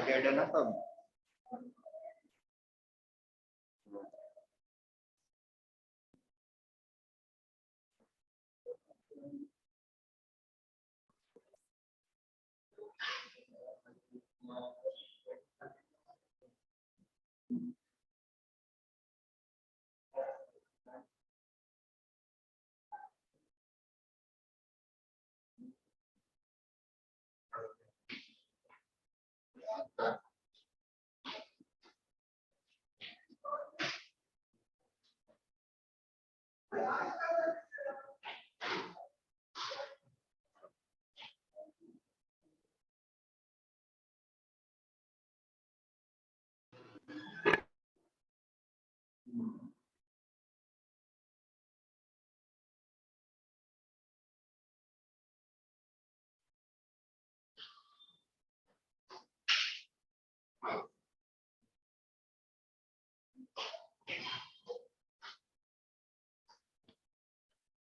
Certificate है ना सब।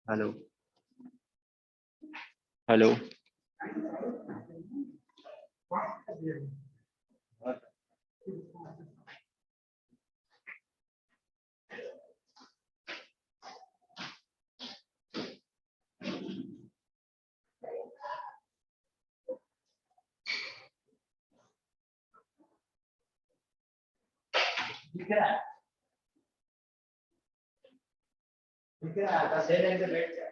हेलो हेलो ठीक है आता से नहीं तो बैठ जा।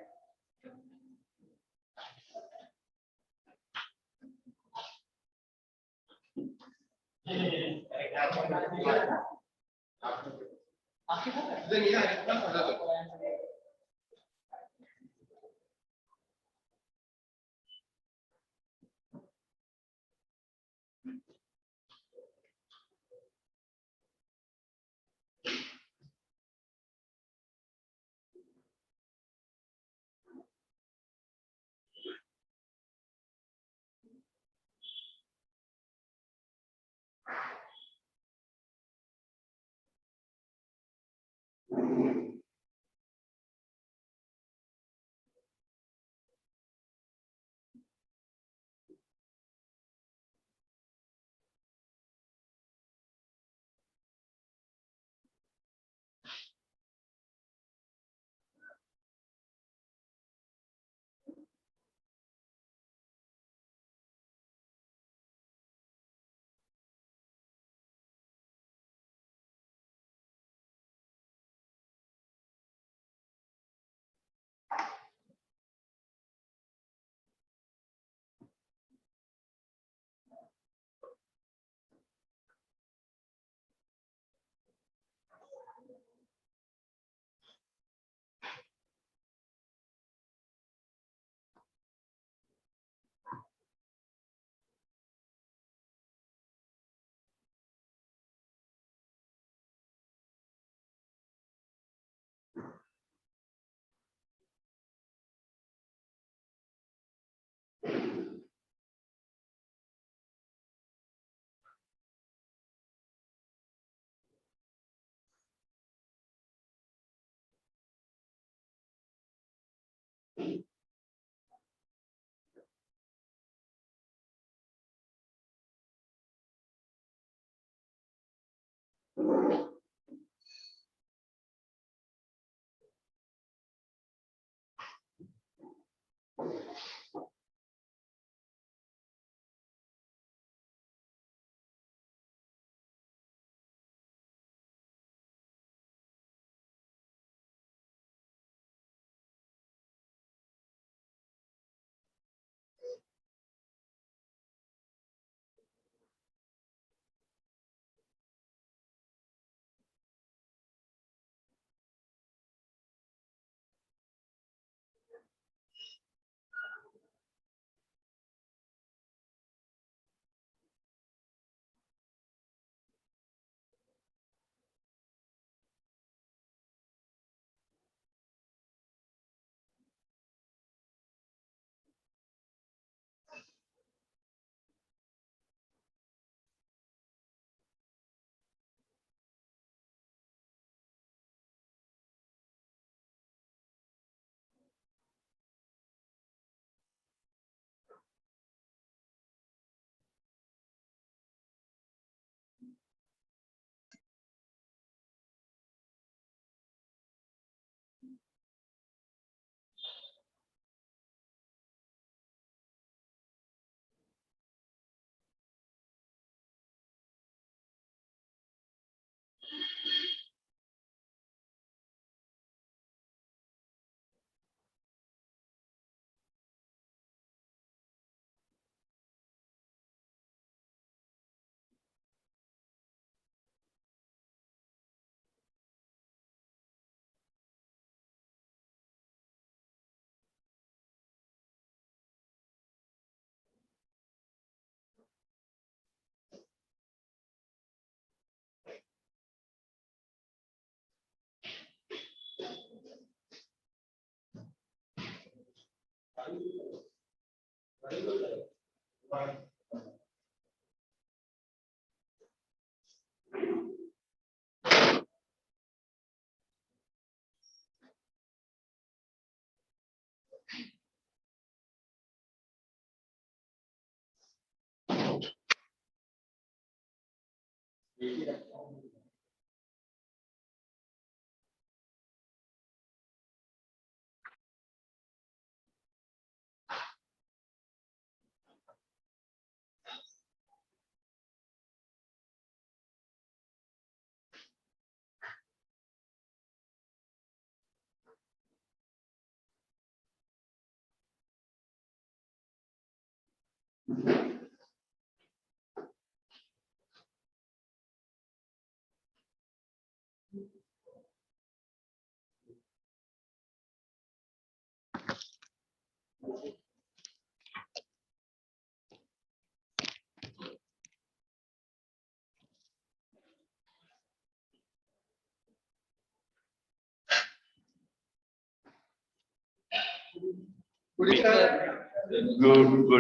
गुड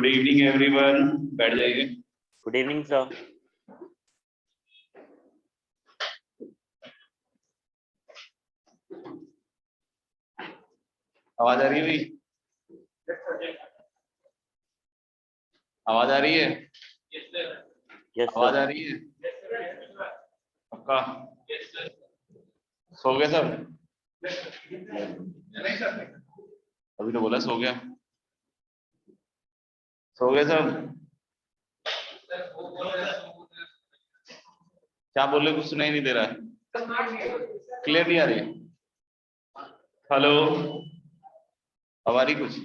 इवनिंग एवरीवन, बैठ जाइए। Good evening sir. आवाज आ रही है भाई? आवाज आ रही है? आवाज आ रही है? पक्का? सो गए सब? अभी तो बोला सो गया। सो गए सब? क्या बोल रहे, कुछ सुनाई नहीं दे रहा है, क्लियर नहीं आ रही। हेलो, अब आ रही कुछ?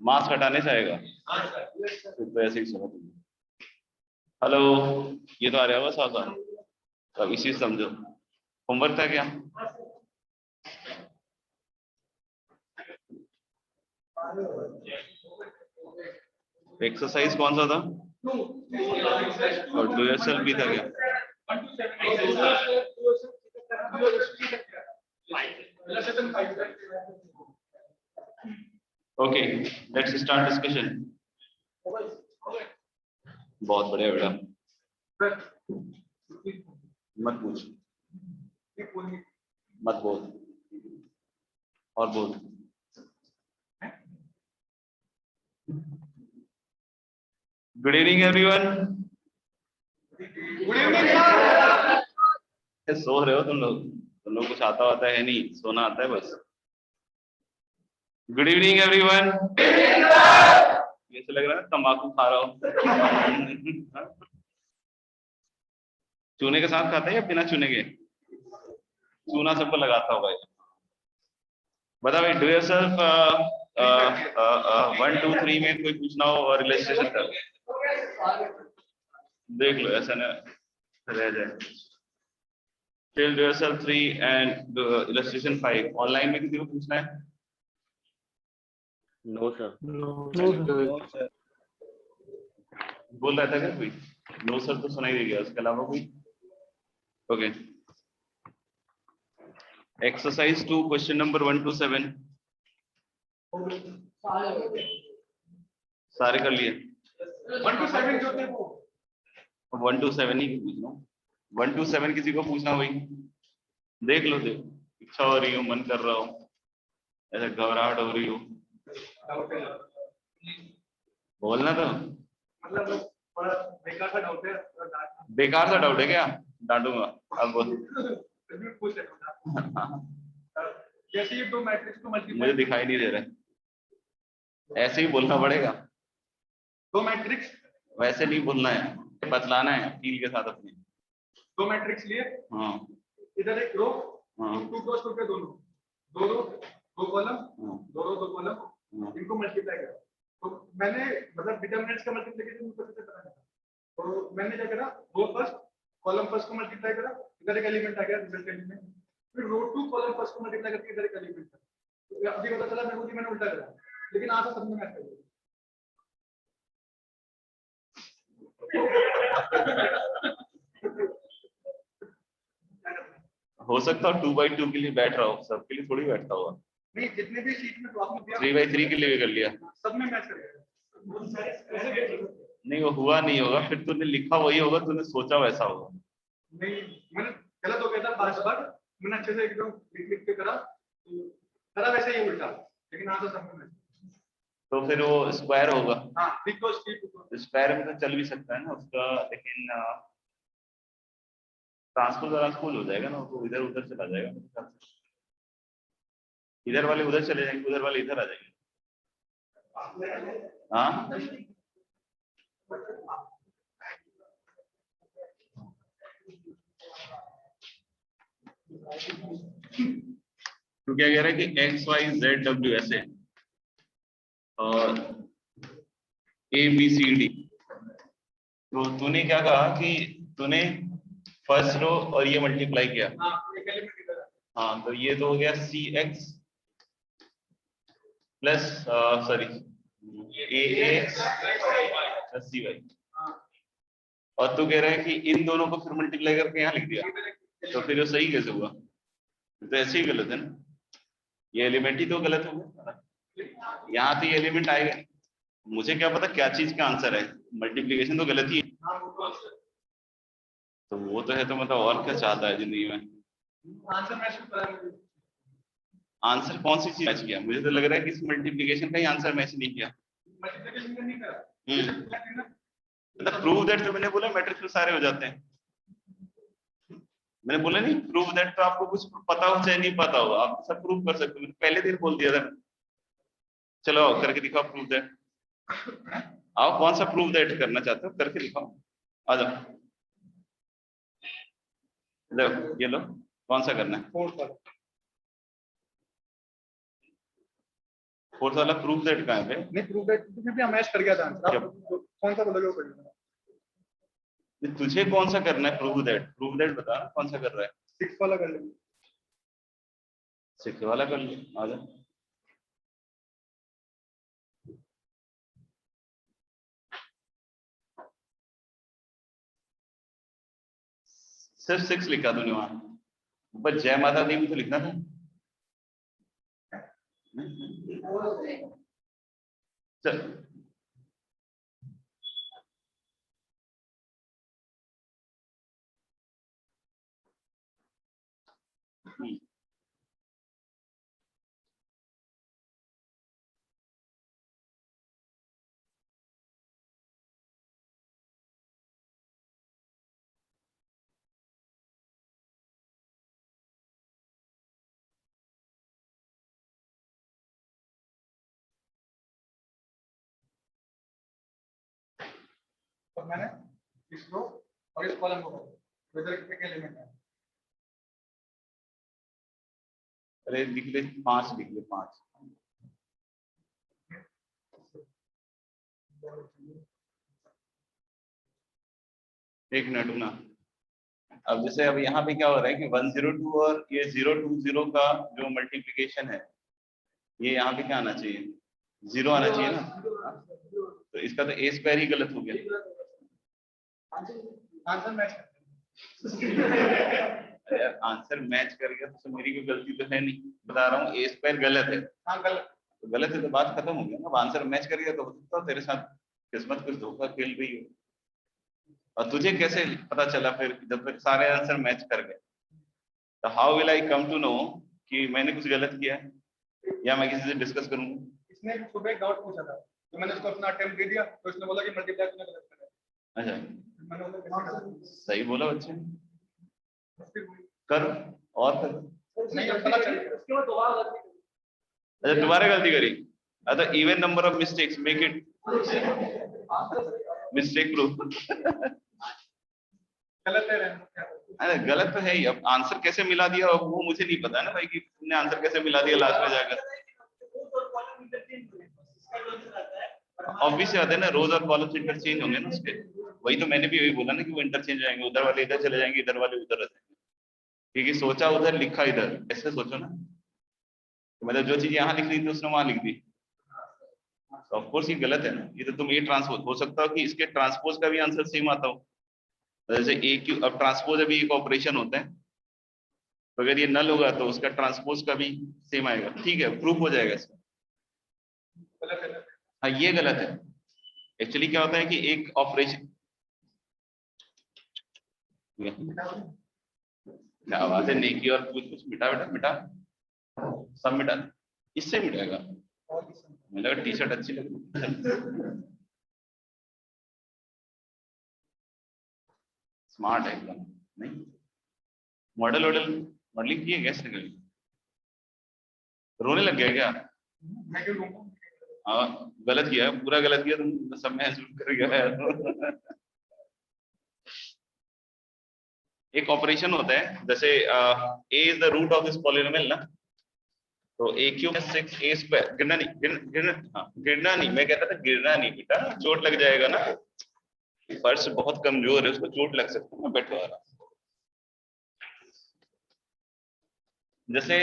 मास्क हटाने से आएगा तो ऐसे ही सुना तुमने। हेलो, ये तो आ रहा है बस आसान, अब इसी से समझो। होमवर्क था क्या? एक्सरसाइज कौन सा था? और डू योरसेल्फ भी था क्या? Okay, let's start discussion. बहुत बढ़िया बेटा, मत पूछ, मत बोल, और बोल। Good evening everyone. Good evening. सो रहे हो तुम लोग कुछ आता होता है नहीं, सोना आता है बस। Good evening everyone. ऐसे लग रहा है तंबाकू खा रहा हो। चूने के साथ खाते हैं या बिना चूने के? चूना सबको लगाता होगा। बता भाई, डू योरसेल्फ 1 2 3 में कोई पूछना हो और रिलेशनशिप कर देख लो, ऐसा ना रह जाए। Till do yourself 3 and illustration 5 online में किसी को पूछना है? No sir. बोल रहा था क्या कोई? नो सर तो सुनाई दे गया, उसके अलावा कोई? Okay, exercise 2 question number 1 to 7 सारे कर लिए? 1 to 7 जो थे वो 1 to 7 ही पूछना। 1 to 7 किसी को पूछना भाई? देख लो, देख, इच्छा हो रही हो, मन कर रहा हो, ऐसा घबराहट हो रही हो, बोलना तो। मतलब बेकार सा डाउट है। बेकार सा डाउट है क्या? डांटूंगा अब बोल। जैसे ये दो मैट्रिक्स को मल्टीप्लाई, मुझे दिखाई नहीं दे रहा है, ऐसे ही बोलना पड़ेगा। दो मैट्रिक्स वैसे नहीं बोलना है, बतलाना है फील के साथ अपने। दो मैट्रिक्स लिए, हाँ, इधर एक रो, हाँ, टू क्रॉस टू के दोनों, दो रो दो कॉलम, दो रो दो कॉलम, इनको मल्टीप्लाई करा। तो मैंने मतलब डिटरमिनेंट्स का मल्टीप्लिकेशन मुझे कैसे पता था, तो मैंने क्या करा, रो फर्स्ट कॉलम फर्स्ट को मल्टीप्लाई करा, इधर एक एलिमेंट आ गया, रिजल्ट एलिमेंट, फिर रो टू कॉलम फर्स्ट को मल्टीप्लाई करके इधर एक एलिमेंट था। तो अभी पता चला मेरे को कि मैंने उल्टा करा, लेकिन आंसर समझ में आता है। हो सकता है 2 by 2 के लिए बैठ रहा हो, सबके लिए थोड़ी बैठता होगा। नहीं, जितने भी शीट में क्लास में दिया 3/3 के लिए भी कर लिया, सब में मैच करेगा। नहीं वो हुआ नहीं होगा, फिर तूने लिखा वही होगा, तूने सोचा वैसा होगा। नहीं, मैंने गलत हो गया था बार मैंने अच्छे से एकदम लिख के करा, तो वैसे ही उल्टा, लेकिन आंसर सब में। तो फिर वो स्क्वायर होगा। हाँ, ठीक तो स्क्वायर में तो चल भी सकता है ना उसका, लेकिन ट्रांसपोज हो जाएगा ना, तो इधर उधर चला जाएगा मेरे ख्याल से। इधर वाले उधर चले जाएंगे, उधर वाले इधर आ जाएंगे। हाँ तो क्या कह रहा है कि एक्स वाई जेड डब्ल्यू ऐसे और ए बी सी डी। तो तूने क्या कहा कि तूने फर्स्ट रो और ये मल्टीप्लाई किया। हाँ तो ये तो हो गया सी एक्स प्लस सॉरी ए एक्स प्लस सी वाई, और तू कह रहा है कि इन दोनों को फिर मल्टीप्लाई करके यहाँ लिख दिया, तो फिर वो सही कैसे हुआ? तो ऐसे ही गलत है ना, ये एलिमेंट ही तो गलत हो गया, यहाँ तो ये एलिमेंट आएगा। मुझे क्या पता क्या चीज का आंसर है, मल्टीप्लिकेशन तो गलत ही है। तो वो तो है, तो मतलब और क्या चाहता है जिंदगी में? आंसर कौन सी चीज मैच किया? मुझे तो लग रहा है कि इस मल्टीप्लिकेशन का ही आंसर मैच नहीं किया। मतलब प्रूव दैट जो मैंने बोला मैट्रिक्स में सारे हो जाते हैं, मैंने बोला नहीं प्रूव दैट, तो आपको कुछ पता हो चाहे नहीं पता हो आप सब प्रूव कर सकते हो, मैंने पहले दिन बोल दिया था। चलो आओ करके दिखाओ प्रूव दैट। आओ कौन सा प्रूव दैट करना चाहते हो करके दिखाओ, आ जाओ। लो ये लो, कौन सा करना है? फोर्थ वाला प्रूफ दैट कहाँ है? नहीं, प्रूफ दैट क्योंकि हम मैच कर गया था आंसर, कौन सा बोलोगे वो कर लेना। तुझे कौन सा करना है प्रूफ दैट बता कौन सा कर रहा है? 6 वाला कर लेंगे। 6 वाला कर ले, आ जा। सिर्फ 6 लिखा तूने वहां, ऊपर जय माता दी भी तो लिखना था। चल तो मैंने इस रो और इस कॉलम को वेदर कितने एलिमेंट है। अरे लिख ले 5, लिख ले 5। एक मिनट ना, अब जैसे अब यहाँ पे क्या हो रहा है कि 102 और ये 020 का जो मल्टीप्लिकेशन है, ये यहाँ पे क्या आना चाहिए? 0 आना चाहिए ना, तो इसका तो ए स्क्वायर ही गलत हो गया। आंसर मैच यार आंसर मैच कर गया तो मेरी कोई गलती तो है नहीं, बता रहा हूँ ए स्क्वायर गलत है। हाँ गलत, तो गलत है तो बात खत्म हो गया ना, अब आंसर मैच कर गया तो हो सकता है तेरे साथ किस्मत कुछ धोखा खेल रही हो। और तुझे कैसे पता चला फिर जब तक सारे आंसर मैच कर गए? तो how will I come to know कि मैंने कुछ गलत किया है, या मैं किसी से डिस्कस करूंगा? इसने सुबह एक डाउट पूछा था, तो मैंने उसको अपना अटेम्प्ट दे दिया, तो इसने बोला कि मल्टीप्लाई तूने गलत करा। अच्छा मैंने बोला सही बोला बच्चे, कर और कर। नहीं, अब पता चल गया उसके बाद दोबारा गलती। अच्छा दोबारा गलती करी, अच्छा even number of mistakes make it mistake proof. गलत है। अरे गलत तो है ही, अब आंसर कैसे मिला दिया वो मुझे नहीं पता ना भाई कि तुमने आंसर कैसे मिला दिया लास्ट में जाकर। ऑब्वियस बात है ना, रोज और कॉलम्स इंटरचेंज होंगे ना उसके, वही तो मैंने भी वही बोला ना कि वो इंटरचेंज जाएंगे, उधर वाले इधर चले जाएंगे, इधर वाले उधर आ जाएंगे, क्योंकि सोचा उधर लिखा इधर, ऐसे सोचो ना। तो मतलब जो चीज यहाँ लिख रही थी उसने वहां लिख दी, तो ऑफ कोर्स ये गलत है ना। ये तो तुम ए ट्रांसपोज हो सकता हो कि इसके ट्रांसपोज का भी आंसर सेम आता हो, जैसे ए क्यू, अब ट्रांसपोज अभी एक ऑपरेशन होता है, तो अगर ये नल होगा तो उसका ट्रांसपोज का भी सेम आएगा। ठीक है, प्रूफ हो जाएगा इसका। हाँ ये गलत है। एक्चुअली क्या होता है कि एक ऑपरेशन, क्या आवाज है, नेकी और कुछ कुछ मिटा बेटा मिटा, सब मिटा, इससे मिटेगा। मुझे लगा टी शर्ट अच्छी लगी, स्मार्ट है एकदम। नहीं मॉडलिंग की है कैसे करी? रोने लग गया क्या? मैं क्यों रोऊं? हाँ गलत किया, पूरा गलत किया तुम, सब महसूस कर गया। एक ऑपरेशन होता है, जैसे a is the root of this polynomial ना, तो a क्यूब 6a स्क्वायर, गिरना नहीं गिरना नहीं, मैं कहता था गिरना नहीं बेटा, चोट लग जाएगा ना, फर्श बहुत कमजोर है, उसको चोट लग सकती है ना, बैठो आराम। जैसे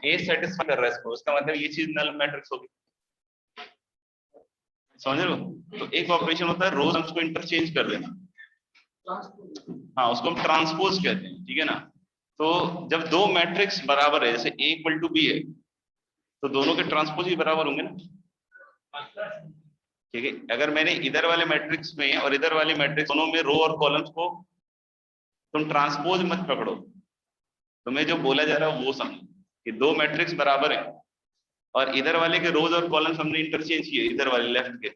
a सेटिस्फाई कर रहा है इसको, उसका मतलब ये चीज नल मैट्रिक्स होगी, समझ रहे हो? तो एक ऑपरेशन होता है रोज उसको इंटरचेंज कर देना, हाँ उसको हम ट्रांसपोज कहते हैं, ठीक है ना। तो जब दो मैट्रिक्स बराबर है, जैसे a इक्वल टू b है, तो दोनों के ट्रांसपोज ही बराबर होंगे ना, ठीक है। अगर मैंने इधर वाले मैट्रिक्स में और इधर वाले मैट्रिक्स दोनों में रो और कॉलम्स को तुम ट्रांसपोज मत पकड़ो, तुम्हें जो बोला जा रहा है वो समझो कि दो मैट्रिक्स बराबर है और इधर वाले के रोज और कॉलम्स हमने इंटरचेंज किए, इधर वाले लेफ्ट के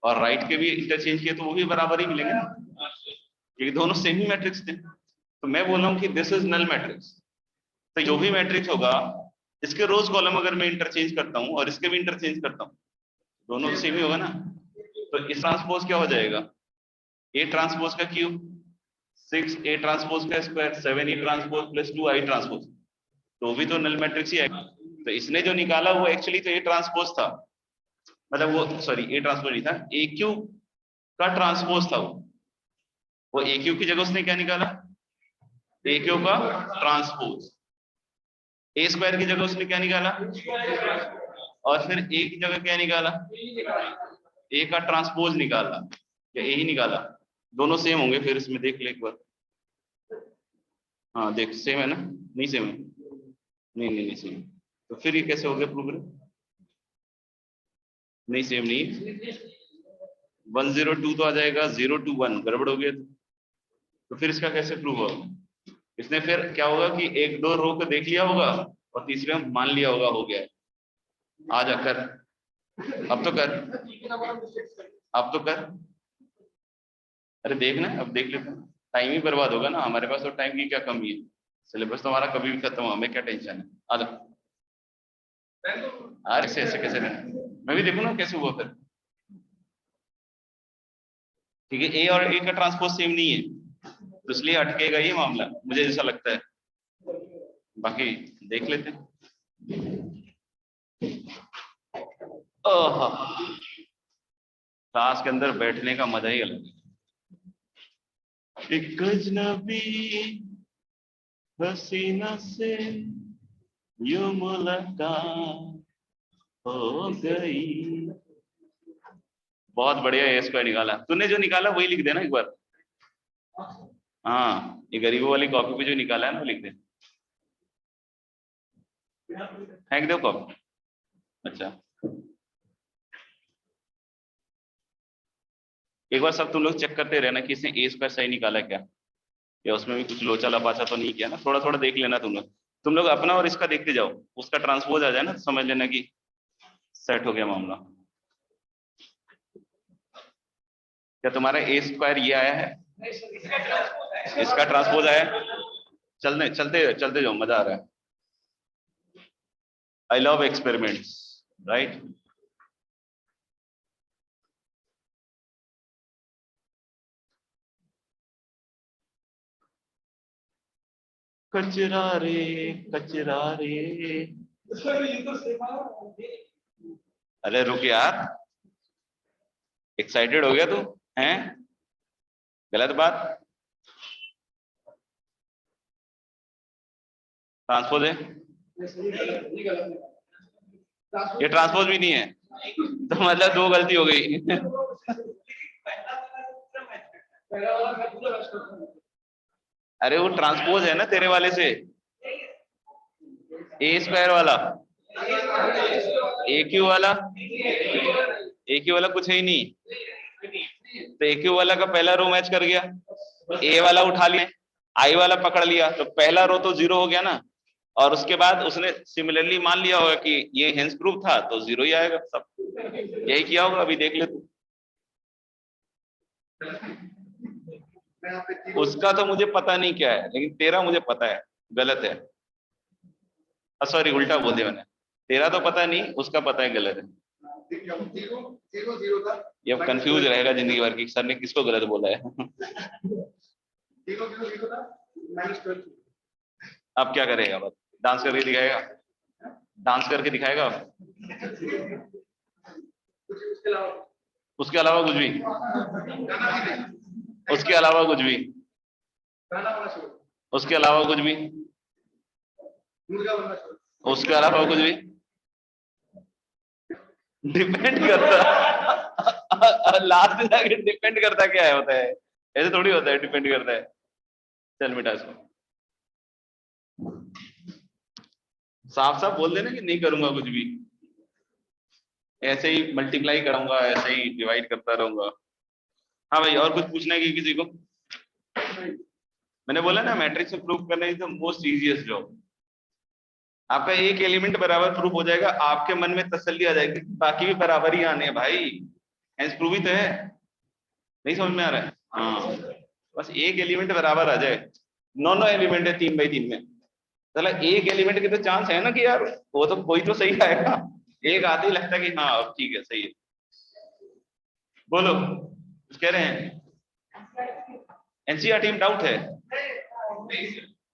और राइट के भी इंटरचेंज किए, तो वो भी बराबर ही मिलेंगे ना, क्योंकि दोनों सेम ही मैट्रिक्स थे। तो मैं बोल रहा हूँ कि दिस इज नल मैट्रिक्स, तो जो भी मैट्रिक्स होगा इसके रोज कॉलम अगर मैं इंटरचेंज करता हूँ और इसके भी इंटरचेंज करता हूँ, दोनों सेम ही होगा ना। तो इस ट्रांसपोज क्या हो जाएगा, a ट्रांसपोज का क्यूब 6a ट्रांसपोज का square 7e transpose plus 2i transpose, तो भी तो नल मैट्रिक्स ही आएगा। तो इसने जो निकाला वो एक्चुअली तो a ट्रांसपोज था, मतलब वो सॉरी a ट्रांसपोज नहीं था, a क्यूब का ट्रांसपोज था वो a क्यूब की जगह उसने क्या निकाला, a क्यूब का ट्रांसपोज, a स्क्वायर की जगह उसने क्या निकाला, और फिर a की जगह क्या निकाला, a का ट्रांसपोज निकाला या a ही निकाला, दोनों सेम होंगे। फिर इसमें देख ले एक बार, हाँ देख सेम है ना, नहीं सेम है, नहीं सेम, तो फिर ये कैसे हो गया प्रूव? नहीं सेम नहीं, 102 तो आ जाएगा, 021 गड़बड़ हो गया, तो फिर इसका कैसे प्रूव होगा? इसने फिर क्या होगा कि एक दो रो को देख लिया होगा और तीसरे में मान लिया होगा हो गया, आ जा कर, अब तो कर, अब तो कर, अरे देख ना, अब देख लेते हैं, टाइम ही बर्बाद होगा ना, हमारे पास तो टाइम की क्या कमी है, सिलेबस तो हमारा कभी भी खत्म हो, हमें क्या टेंशन है, आ जा। अरे ऐसे कैसे रहना, मैं भी देखूं ना कैसे हुआ फिर, ठीक है। ए और ए का ट्रांसपोज सेम नहीं है, तो इसलिए अटकेगा ये मामला, मुझे ऐसा लगता है, बाकी देख लेते हैं। क्लास के अंदर बैठने का मजा ही अलग है। एक अजनबी हसीना से यूं मुलाकात हो गई। बहुत बढ़िया ए स्क्वायर निकाला तूने, जो निकाला वही लिख देना एक बार, हाँ ये गरीबों वाली कॉपी पे जो निकाला है ना वो लिख दे, फेंक दो कॉपी। अच्छा एक बार सब तुम लोग चेक करते रहना कि इसने ए स्क्वायर सही निकाला क्या, या उसमें भी कुछ लोचा लपाचा तो नहीं किया ना, थोड़ा थोड़ा देख लेना तुम लोग अपना और इसका देखते जाओ, उसका ट्रांसपोज आ जाए ना तो समझ लेना कि सेट हो गया मामला। क्या तुम्हारा ए स्क्वायर ये आया है, इसका ट्रांसपोज आया, चलते चलते जाओ, मजा आ रहा है। I love experiments, right. कचरा रे, अरे रुक यार, एक्साइटेड हो गया तू, हैं गलत बात, ट्रांसपोज है, ये ट्रांसपोज भी नहीं है, तो मतलब दो गलती हो गई। अरे वो ट्रांसपोज है ना तेरे वाले से, ए स्क्वायर वाला, ए क्यू वाला, ए क्यू वाला कुछ है ही नहीं, तो ए क्यू वाला का पहला रो मैच कर गया, ए वाला उठा लिया, आई वाला पकड़ लिया, तो पहला रो तो 0 हो गया ना, और उसके बाद उसने सिमिलरली मान लिया होगा कि ये हेंस प्रूफ था तो 0 ही आएगा सब, यही किया होगा, अभी देख ले तू। उसका तो मुझे पता नहीं क्या है, लेकिन तेरा मुझे पता है गलत है, सॉरी उल्टा बोल दिया मैंने, तेरा तो पता नहीं, उसका पता है गलत है। ये अब कंफ्यूज रहेगा जिंदगी भर की, सर ने किसको गलत बोला है। अब क्या करेगा, बस डांस करके दिखाएगा, डांस करके दिखाएगा, उसके अलावा कुछ भी, उसके अलावा कुछ भी, उसके अलावा कुछ भी, उसके अलावा कुछ भी डिपेंड करता। लास्ट जाके डिपेंड करता क्या है, होता है ऐसे थोड़ी होता है, डिपेंड करता है। चल मिटा इसको, साफ साफ बोल देना कि नहीं करूंगा कुछ भी, ऐसे ही मल्टीप्लाई करूंगा, ऐसे ही डिवाइड करता रहूंगा। हाँ भाई, और कुछ पूछना है कि किसी को? मैंने बोला ना मैट्रिक्स में प्रूफ करना is the most easiest job. आपका एक एलिमेंट बराबर प्रूफ हो जाएगा, आपके मन में तसल्ली आ जाएगी, बाकी भी बराबर ही आने हैं भाई, हेंस प्रूफ ही तो है। नहीं समझ में आ रहा है? हाँ, बस एक एलिमेंट बराबर आ जाए, 9 एलिमेंट है 3 बाई 3 में, चला एक एलिमेंट के तो चांस है ना कि यार वो तो कोई तो सही आएगा, एक आते ही लगता है कि हाँ अब ठीक है सही है। बोलो कुछ कह रहे हैं? एनसीईआरटी में डाउट है?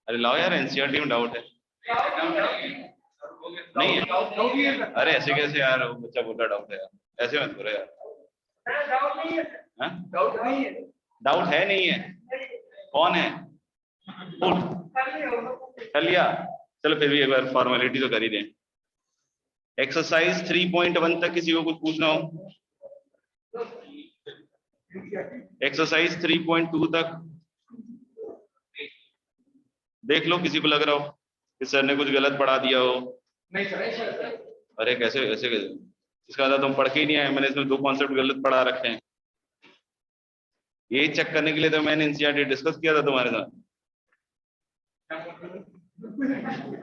अरे लाओ यार, एनसीईआरटी में डाउट है नहीं है? अरे ऐसे कैसे यार, वो बच्चा बोला डाउट है यार, ऐसे मत करो यार। डाउट है नहीं है? कौन है? कर लिया? चलो फिर भी एक बार फॉर्मेलिटी तो कर ही दें। एक्सरसाइज 3.1 तक किसी को कुछ पूछना हो? एक्सरसाइज 3.2 तक देख लो, किसी को लग रहा हो कि सर ने कुछ गलत पढ़ा दिया हो। नहीं सर, अरे कैसे ऐसे कैसे, इसका मतलब तुम पढ़ के ही नहीं आए, मैंने इसमें 2 कॉन्सेप्ट गलत पढ़ा रखे हैं। ये चेक करने के लिए तो मैंने एनसीईआरटी डिस्कस किया था तुम्हारे साथ।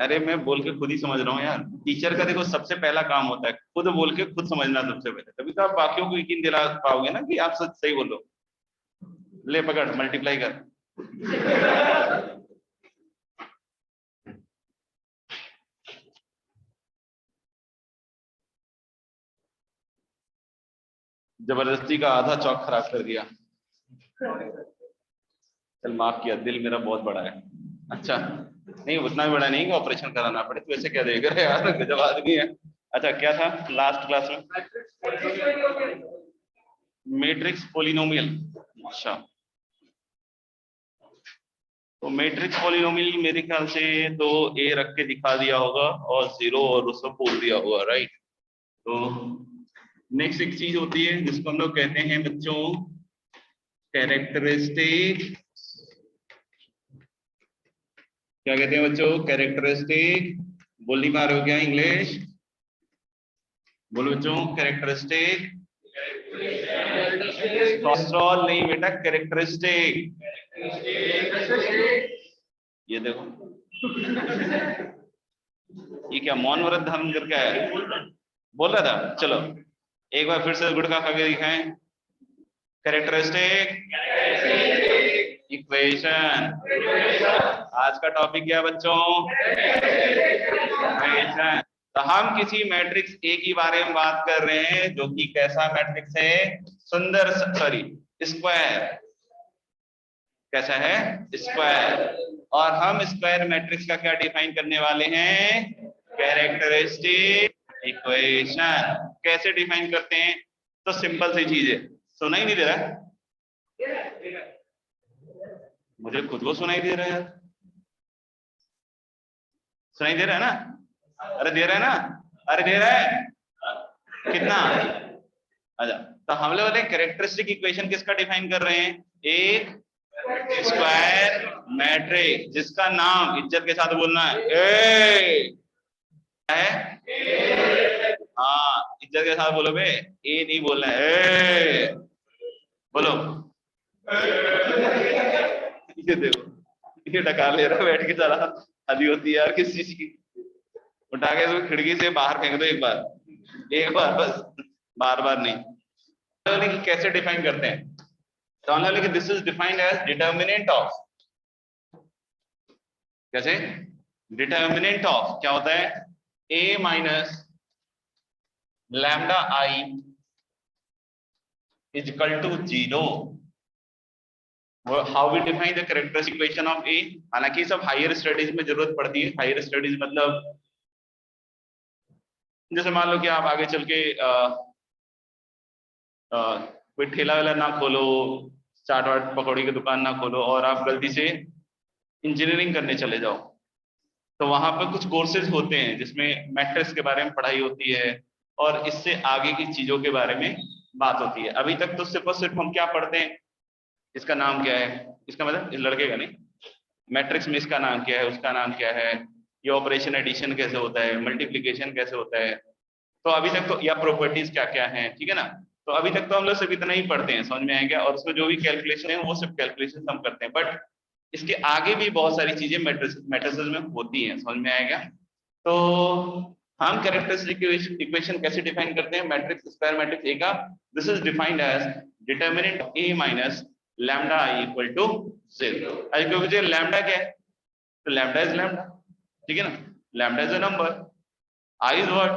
अरे मैं बोल के खुद ही समझ रहा हूँ यार, टीचर का देखो सबसे पहला काम होता है खुद बोल के खुद समझना सबसे पहले, तभी तो आप बाकियों को यकीन दिला पाओगे ना कि आप सच सही बोलो। ले पकड़, मल्टीप्लाई कर। जबरदस्ती का आधा चौक खराब कर दिया, चल माफ किया, दिल मेरा बहुत बड़ा है। अच्छा नहीं, उतना भी बड़ा नहीं कि ऑपरेशन कराना पड़े, तो ऐसे क्या देगा यार, गजब आदमी है। अच्छा क्या था लास्ट क्लास में? Matrix polynomial. अच्छा, तो मैट्रिक्स पॉलिनोमियल मेरे ख्याल से तो ए रख के दिखा दिया होगा और 0 और उसको बोल दिया होगा, राइट। तो नेक्स्ट एक चीज होती है जिसको हम लोग कहते हैं बच्चों कैरेक्टरिस्टिक। क्या कहते हैं बच्चों? कैरेक्टरिस्टिक। बोल नहीं पा रहे हो क्या इंग्लिश? बोलो बच्चों, कैरेक्टरिस्टिक। कोलेस्ट्रॉल नहीं बेटा, कैरेक्टरिस्टिक। ये देखो, ये क्या मौन व्रत धारण करके आया? बोल रहा था, चलो एक बार फिर से गुड़का खा के दिखाएं। Characteristic equation. आज का टॉपिक क्या बच्चों? इक्वेशन। तो हम किसी मैट्रिक्स ए के बारे में बात कर रहे हैं जो कि कैसा मैट्रिक्स है? सुंदर, सॉरी स्क्वायर। कैसा है? स्क्वायर। और हम स्क्वायर मैट्रिक्स का क्या डिफाइन करने वाले हैं? Characteristic equation. कैसे डिफाइन करते हैं? तो सिंपल सी चीज है, सुना ही नहीं दे रहा? मुझे खुद को सुनाई दे रहा है, सुनाई दे रहा है ना? अरे दे रहा है ना? अरे दे रहा है कितना? अच्छा, तो हम लोग कैरेक्टरिस्टिक इक्वेशन किसका डिफाइन कर रहे हैं? एक स्क्वायर मैट्रिक्स जिसका नाम इज्जत के साथ बोलना है ए है। हाँ इज्जत के साथ बोलो बे, ए नहीं बोलना है ए बोलो। ये देखो ये डका ले रहा है बैठ के, सारा हदी होती है यार किस चीज की। उठा के तो खिड़की से बाहर फेंक दो एक बार बस, बार बार नहीं। तो कैसे डिफाइन करते हैं, तो हमने लिखा this is defined as determinant of, कैसे डिटर्मिनेंट ऑफ क्या होता है A minus lambda I is equal to 0। How we define the characteristic equation of A. हालांकि सब हायर स्टडीज में जरूरत पड़ती है। हायर स्टडीज मतलब जैसे मान लो कि आप आगे चल के कोई ठेला वेला ना खोलो, चाट वाट पकौड़ी की दुकान ना खोलो और आप गलती से इंजीनियरिंग करने चले जाओ, तो वहां पर कुछ कोर्सेज होते हैं जिसमें मैट्रिक्स के बारे में पढ़ाई होती है और इससे आगे की चीजों के बारे में बात होती है। अभी तक तो सिर्फ और सिर्फ हम क्या पढ़ते हैं, इसका नाम क्या है, इसका मतलब इस लड़के का नहीं, मैट्रिक्स में इसका नाम क्या है, उसका नाम क्या है, ये ऑपरेशन एडिशन कैसे होता है, मल्टीप्लिकेशन कैसे होता है, तो अभी तक तो, या प्रॉपर्टीज क्या क्या है, ठीक है ना। तो अभी तक तो हम लोग सिर्फ इतना ही पढ़ते हैं, समझ में आएगा, और उसमें जो भी कैलकुलेशन है वो सिर्फ कैलकुलेशन हम करते हैं, बट इसके आगे भी बहुत सारी चीजें मैट्रिसेस में होती हैं, समझ में आएगा। तो हम कैरेक्टरिस्टिक इक्वेशन कैसे डिफाइन करते हैं, मैट्रिक्स स्क्वायर मैट्रिक्स ए का, this is defined as determinant of A minus lambda I equal to 0। अब क्योंकि लैम्डा क्या है, तो लैम्डा इज लैम्डा, ठीक है ना, lambda is a number, I is what,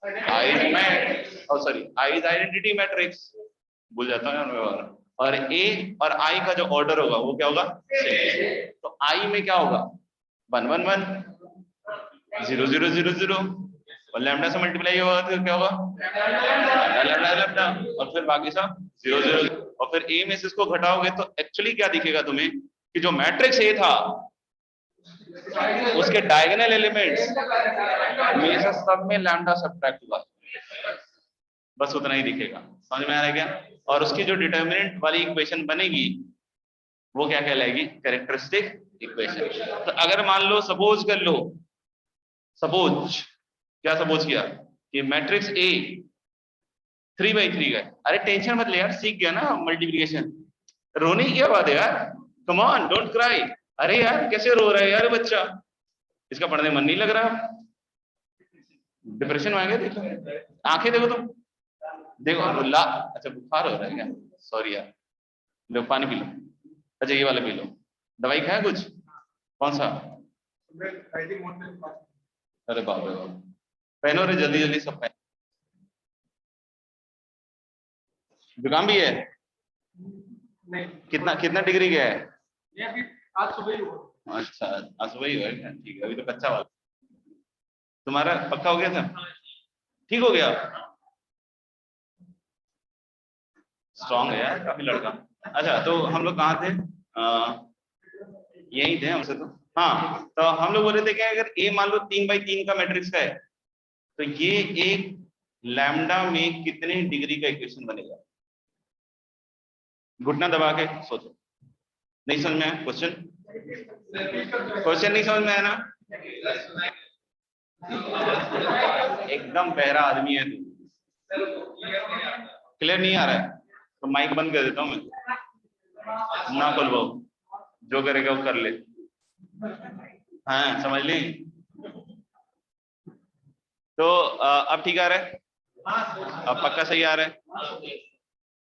I is matrix, और sorry I is identity matrix, भूल जाता हूं मैं, और ए और आई का जो ऑर्डर होगा वो क्या होगा, तो आई में क्या होगा 1 1 1 0 0 0 0 और लैम्डा से मल्टीप्लाई होगा तो क्या होगा लैम्डा लैम्डा, और फिर बाकी सब 0 0, और फिर ए में से इसको घटाओगे तो एक्चुअली क्या दिखेगा तुम्हें कि जो मैट्रिक्स ए था उसके डायगोनल एलिमेंट्स में से सब में लैम्डा सब्ट्रैक्ट हुआ, बस उतना ही दिखेगा, समझ में आ रहा है क्या। और उसकी जो डिटर्मिनेंट वाली इक्वेशन बनेगी वो क्या कहलाएगी, कैरेक्टरिस्टिक इक्वेशन। तो अगर मान लो सपोज कर लो, सपोज क्या सपोज किया कि मैट्रिक्स ए 3/3 का है, अरे टेंशन मत ले यार, सीख गया ना मल्टीप्लिकेशन, रोने की क्या बात है यार, कम ऑन डोंट क्राई। अरे यार कैसे रो रहा है यार बच्चा, इसका पढ़ने मन नहीं लग रहा, डिप्रेशन में आ गया, देखो आंखें देखो तुम, देखो ला, अच्छा बुखार हो रहा है क्या, सॉरी यार, लो पानी पी लो, अच्छा ये वाला पी लो, दवाई खाया कुछ, कौन सा, अरे बाप रे बाप, पहनो रे जल्दी जल्दी सब पहनो, जुकाम भी है, नहीं कितना कितना डिग्री गया है, ये अभी आज सुबह ही हुआ। अच्छा आज सुबह ही हुआ है क्या? ठीक है, अभी तो कच्चा वाला, तुम्हारा पक्का हो गया था, ठीक हो गया, स्ट्रॉन्ग है यार काफी लड़का। अच्छा तो हम लोग कहाँ थे, यही थे हमसे तो, हाँ तो हम लोग बोल रहे थे कि अगर ए मान लो 3/3 का मैट्रिक्स का है तो ये एक लैम्डा में कितने डिग्री का इक्वेशन बनेगा, घुटना दबा के सोचो, नहीं समझ में आया क्वेश्चन, क्वेश्चन नहीं समझ में आया ना, एकदम बहरा आदमी है तू, क्लियर नहीं आ रहा है तो माइक बंद कर देता हूं मैं, ना खुलवाओ, जो करेगा वो कर ले, हाँ समझ ली। तो अब ठीक आ रहा है, अब पक्का सही आ रहा है,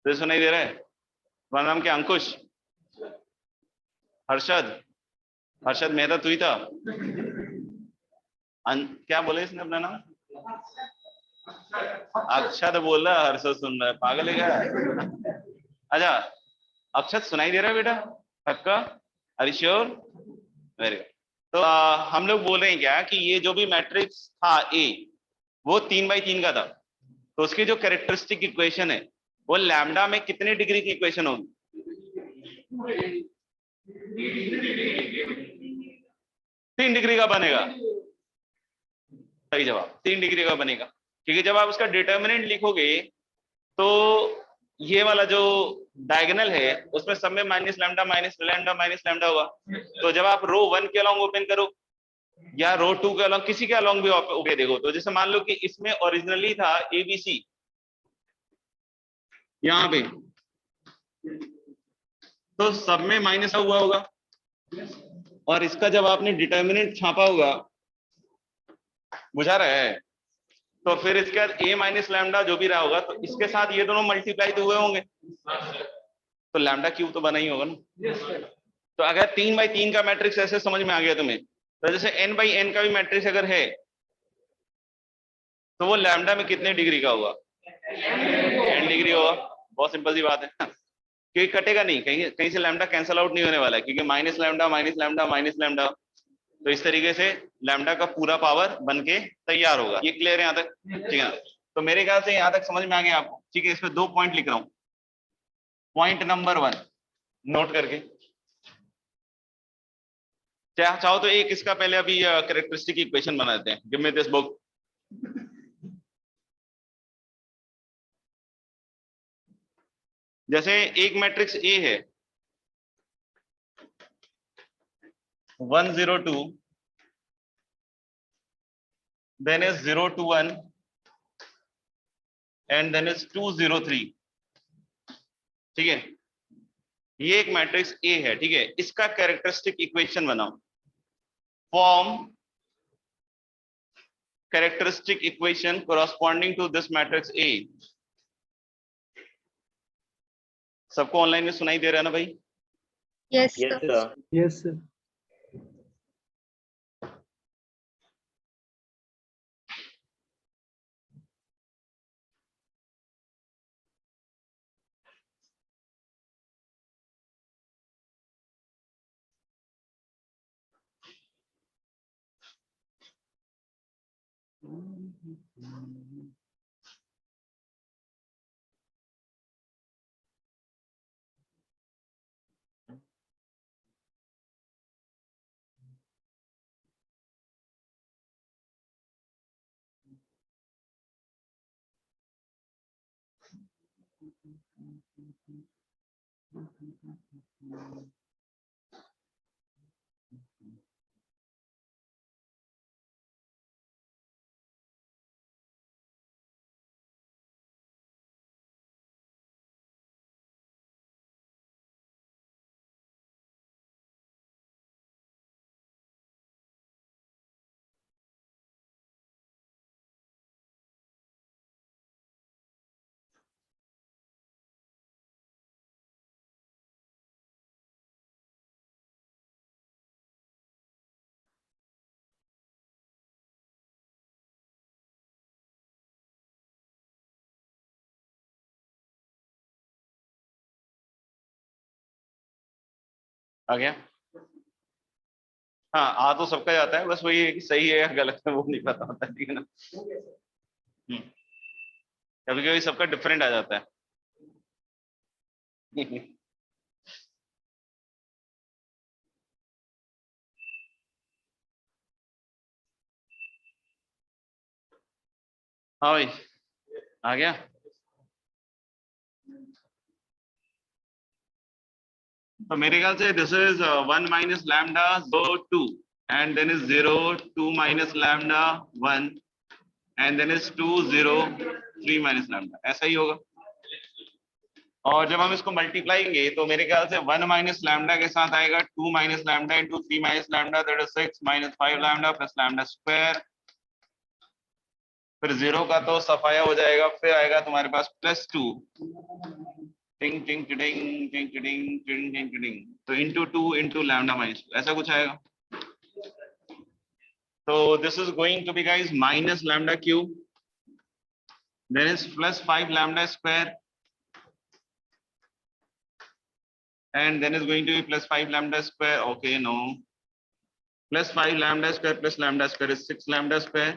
तो सुनाई दे रहा है। तुम्हारा नाम क्या, अंकुश, हर्षद, हर्षद मेहता तू ही था, क्या बोले इसने अपना नाम, अक्षत बोल रहा, हर्षद सुन रहा है, पागल है क्या। अच्छा अक्षत सुनाई दे रहा है बेटा, पक्का, are you sure, very good. तो हम लोग बोल रहे हैं क्या कि ये जो भी मैट्रिक्स था ए वो 3/3 का था, तो उसकी जो कैरेक्टरिस्टिक इक्वेशन है वो लैम्डा में कितने डिग्री की इक्वेशन होगी, 3 डिग्री का बनेगा, सही जवाब 3 डिग्री का बनेगा, क्योंकि जब आप उसका डिटर्मिनेंट लिखोगे तो ये वाला जो डायगोनल है उसमें सब में माइनस लैम्डा होगा। तो जब आप रो 1 के अलॉन्ग ओपन करो या रो 2 के अलॉन्ग, किसी के अलॉन्ग भी ओके देखो, तो जैसे मान लो कि इसमें ओरिजिनली था ABC यहाँ पे, तो सब में माइनस हुआ होगा, और इसका जब आपने डिटर्मिनेंट छापा होगा, बुझा रहा है, तो फिर इसके बाद a माइनस लैम्डा जो भी रहा होगा, तो इसके साथ ये दोनों मल्टीप्लाई तो हुए होंगे, तो लैम्डा क्यूब तो बना ही होगा ना। तो अगर 3x3 का मैट्रिक्स ऐसे समझ में आ गया तुम्हें, तो जैसे n/n का भी मैट्रिक्स अगर है तो वो लैम्डा में कितने डिग्री का होगा, n डिग्री होगा। बहुत सिंपल सी बात है, क्योंकि कटेगा नहीं, कहीं कहीं से लैम्डा कैंसिल आउट नहीं होने वाला है, क्योंकि माइनस लैम्डा, तो इस तरीके से लैम्डा का पूरा पावर बन के तैयार होगा। ये क्लियर है यहाँ तक? ठीक है, तो मेरे ख्याल से यहाँ तक समझ में आ गया आपको। ठीक है, इसमें 2 पॉइंट लिख रहा हूँ। पॉइंट नंबर 1 नोट करके, चाहो तो एक इसका पहले अभी कैरेक्टरिस्टिक इक्वेशन बना देते हैं। Give me this book. जैसे एक मैट्रिक्स ए है 1 0 2, then is 0 2 1 and then is 2 0 3। ठीक है, ये एक मैट्रिक्स ए है। ठीक है, इसका कैरेक्टरिस्टिक इक्वेशन बनाओ। Form characteristic equation corresponding to this matrix A। सबको ऑनलाइन में सुनाई दे रहा है ना भाई? Yes, Yes, sir. sir. Yes, sir. आ गया? हाँ, आ तो सबका जाता है, बस वही है कि सही है या गलत है वो नहीं पता होता है। ठीक है ना? कभी कभी सबका डिफरेंट आ जाता है। हाँ भाई, आ गया? तो मेरे ख्याल से this is 1 minus lambda 2 and then is 0 2 minus lambda 1 and then is 2 0 3 minus lambda, ऐसा ही होगा। और जब हम इसको मल्टीप्लाइंगे तो मेरे ख्याल से 1 माइनस लैम्डा के साथ आएगा 2 minus lambda into 3 minus lambda, that is 6 minus 5 lambda plus lambda square. फिर 0 का तो सफाया हो जाएगा, फिर आएगा तुम्हारे पास +2 टिंग टिंग टिडिंग टिंग टिडिंग टिंग टिंग टिडिंग, तो इंटू 2 इंटू लैम्डा माइनस, ऐसा कुछ आएगा। तो this is going to be guys minus lambda cube, then is plus 5 lambda square and then is going to be plus 5 lambda square. Okay, no, plus 5 lambda square plus lambda square is 6 lambda square,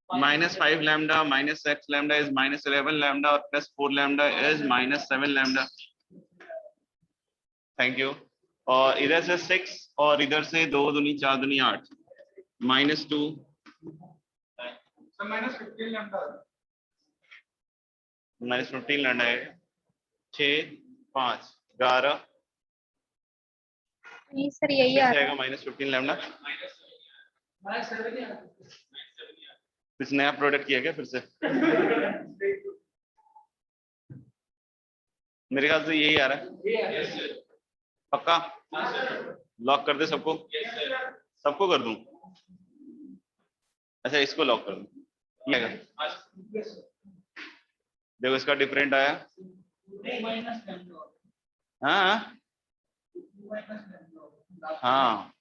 minus 5 lambda minus 6 lambda is minus 11 lambda, or plus 4 lambda is minus 7 lambda. Thank you. और इधर से 6 और इधर से 2 दूनी 4 दूनी 8 minus 2 minus 15 lambda minus 15 lambda है। 6 5 11 नहीं सर यही आ रहा है। -15 लैम्डा। कुछ नया प्रोडक्ट किया क्या फिर से? मेरे ख्याल से यही आ रहा है। पक्का लॉक कर दे सबको? सबको कर दूं? अच्छा इसको लॉक कर दूं। देखो इसका डिफरेंट आया। हाँ हाँ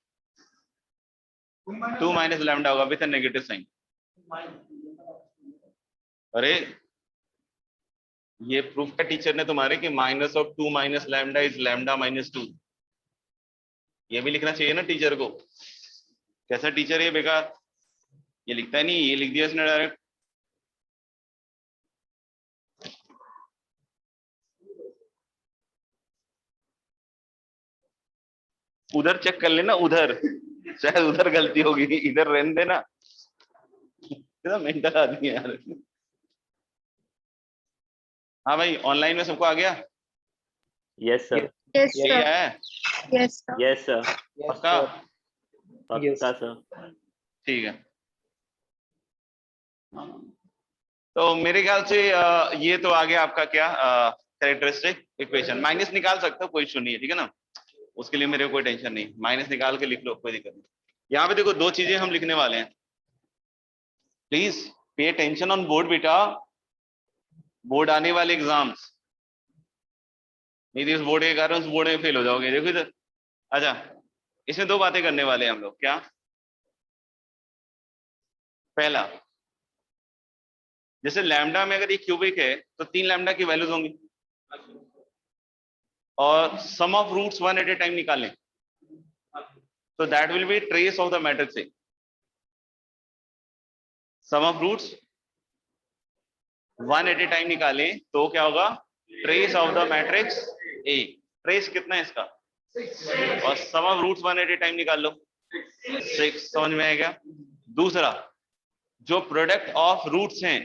2 माइनस लैम्डा होगा विद नेगेटिव साइन। अरे ये प्रूफ का टीचर ने तुम्हारे कि -2 माइनस लैम्डा इज लैम्डा -2। ये भी लिखना चाहिए ना टीचर को। कैसा टीचर है बेकार, ये लिखता नहीं, ये लिख दिया इसने डायरेक्ट। उधर चेक कर लेना, उधर शायद उधर गलती होगी, इधर रहने देना। कितना मेंटल आदमी है यार। हाँ भाई ऑनलाइन में सबको आ गया? Yes sir. यस यही सर। है? Yes sir. Yes sir. पक्का? पक्का सर। ठीक है। तो मेरे ख्याल से ये तो आ गया आपका क्या कैरेक्टरिस्टिक इक्वेशन। माइनस निकाल सकते हो, कोई इशू नहीं है, ठीक है ना। उसके लिए मेरे को कोई टेंशन नहीं, माइनस निकाल के लिख लो, कोई दिक्कत नहीं। यहाँ पे देखो दो चीजें हम लिखने वाले हैं, please pay attention on board बेटा। बोर्ड आने वाले एग्जाम्स, नहीं तो इस बोर्ड के कारण उस बोर्ड में फेल हो जाओगे। देखो इधर। अच्छा इसमें दो बातें करने वाले हैं हम लोग। क्या? पहला, जैसे लैम्डा में अगर ये क्यूबिक है तो 3 लैम्डा की वैल्यूज होंगी, और sum of roots 1 at a time निकालें तो that will be trace of the matrix A. Sum of roots 1 at a time निकालें तो क्या होगा? Trace of the matrix A. Trace कितना है इसका? और sum of roots 1 at a time निकाल लो, 6। समझ में आएगा? दूसरा, जो प्रोडक्ट ऑफ रूट्स हैं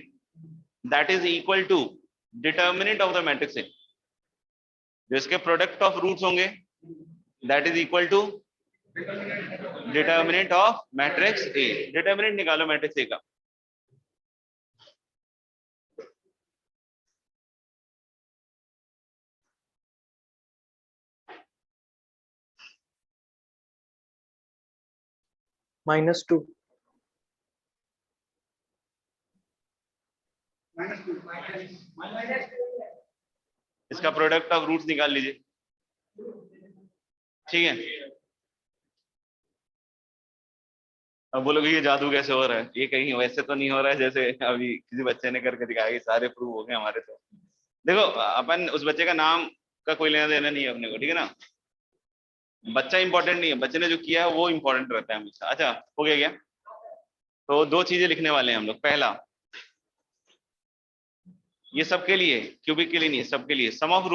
that is equal to determinant of the matrix ए। जिसके प्रोडक्ट ऑफ रूट्स होंगे that is equal to determinant of matrix A. Determinant निकालो मैट्रिक्स ए का। -2। इसका प्रोडक्ट ऑफ रूट्स निकाल लीजिए, ठीक है। अब बोलोगे ये जादू कैसे हो रहा है? ये कहीं वैसे तो नहीं हो रहा है जैसे अभी किसी बच्चे ने करके दिखाया कि सारे प्रूव हो गए हमारे। तो देखो अपन उस बच्चे का नाम का कोई लेना देना नहीं है अपने को, ठीक है ना। बच्चा इंपॉर्टेंट नहीं है, बच्चे ने जो किया है वो इंपॉर्टेंट रहता है हमेशा। अच्छा हो गया क्या? तो दो चीजें लिखने वाले हैं हम लोग। पहला, ये सबके लिए, क्यूबिक के लिए नहीं है, सबके लिए। Sum of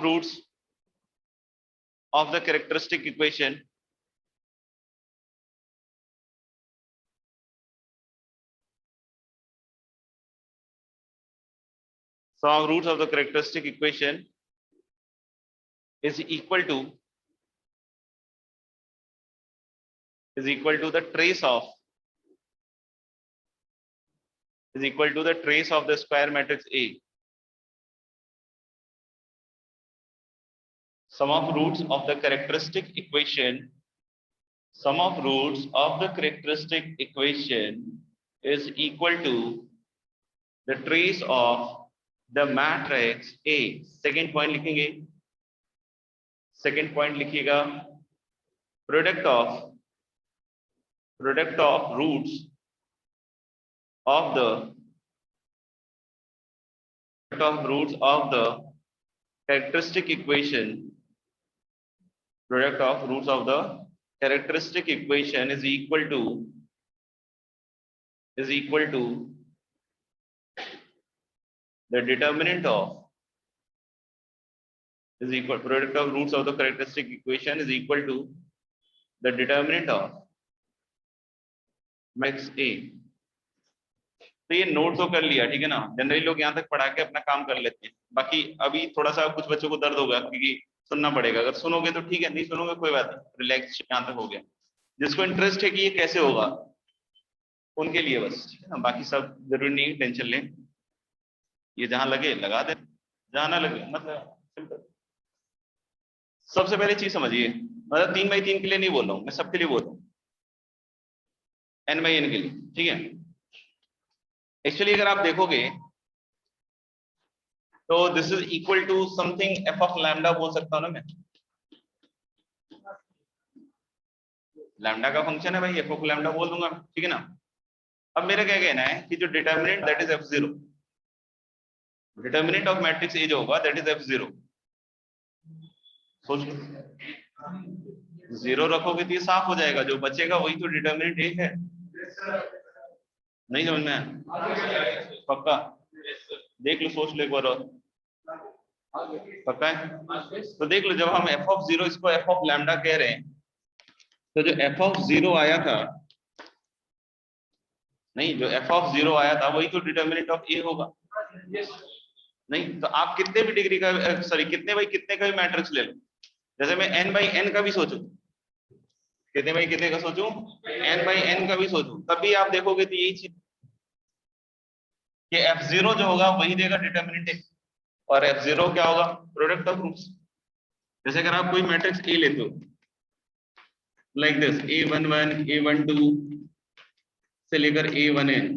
roots of the characteristic equation sum of roots of the characteristic equation is equal to the trace of the square matrix A. Sum of roots of the characteristic equation is equal to the trace of the matrix A. Second point लिखेंगे, second point लिखिएगा product of roots of the characteristic equation. Product of roots of the characteristic equation is equal to the determinant of product of roots of the characteristic equation is equal to the determinant of max A. तो ये note तो कर लिया, ठीक है ना। Generally लोग यहाँ तक पढ़ा के अपना काम कर लेते हैं। बाकी अभी थोड़ा सा कुछ बच्चों को दर्द होगा क्योंकि सुनना पड़ेगा। अगर सुनोगे तो ठीक है, नहीं सुनोगे कोई बात नहीं, रिलैक्स यहाँ तक हो गया। जिसको इंटरेस्ट है कि ये कैसे होगा उनके लिए बस, ठीक है ना। बाकी सब जरूरी नहीं, टेंशन लें। ये जहां लगे लगा दे, जहां ना लगे मतलब सिंपल। सबसे पहले चीज समझिए, मतलब 3x3 के लिए नहीं बोल रहा हूँ मैं, सबके लिए बोल रहा हूँ, n/n के लिए, ठीक है। एक्चुअली अगर आप देखोगे तो this is equal to something f of lambda बोल सकता हूँ ना मैं। लैम्डा का फंक्शन है भाई, f ऑफ लैम्डा बोल दूंगा, ठीक है ना। अब मेरा क्या कहना है कि जो determinant that is f0, determinant of matrix ए जो होगा दैट इज f0। सोच लो, 0 रखोगे तो ये साफ हो जाएगा, जो बचेगा वही तो डिटर्मिनेंट ए है। नहीं समझ में आया? पक्का? देख लो, सोच लो एक बार और। पक्का है? तो देख लो, जब हम f(0) इसको f ऑफ लैम्डा कह रहे हैं, तो जो f(0) आया था, नहीं, जो f(0) आया था वही तो डिटर्मिनेंट ऑफ ए होगा। नहीं तो आप कितने भी डिग्री का, सॉरी कितने बाई कितने का भी मैट्रिक्स ले लो, जैसे मैं n/n का भी सोचूं, कितने बाई कितने का सोचूं, n/n का भी सोचूं, तब भी आप देखोगे तो यही चीज कि f0 जो होगा वही देगा डिटर्मिनेंट ए, और f0 क्या होगा, प्रोडक्ट ऑफ रूट्स। जैसे अगर आप कोई मैट्रिक्स ए लेते हो लाइक दिस, a11 a12 से लेकर a1n,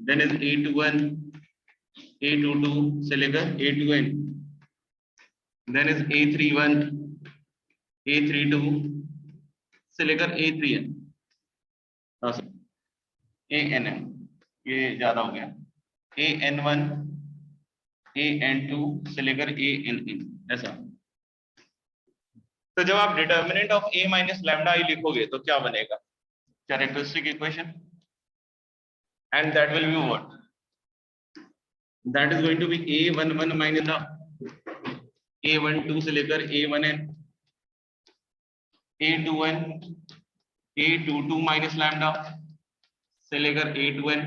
then is a21 a22 से लेकर a2n, then is a31 a32 से लेकर a3n, ann, ये ज्यादा हो गया, an1 an2 से लेकर ann, ऐसा। तो जब आप determinant of a minus lambda I लिखोगे तो क्या बनेगा, characteristic equation, and that will be what, that is going to be a11 minus a12 से लेकर a1n, a21 a22 minus lambda से लेकर a2n,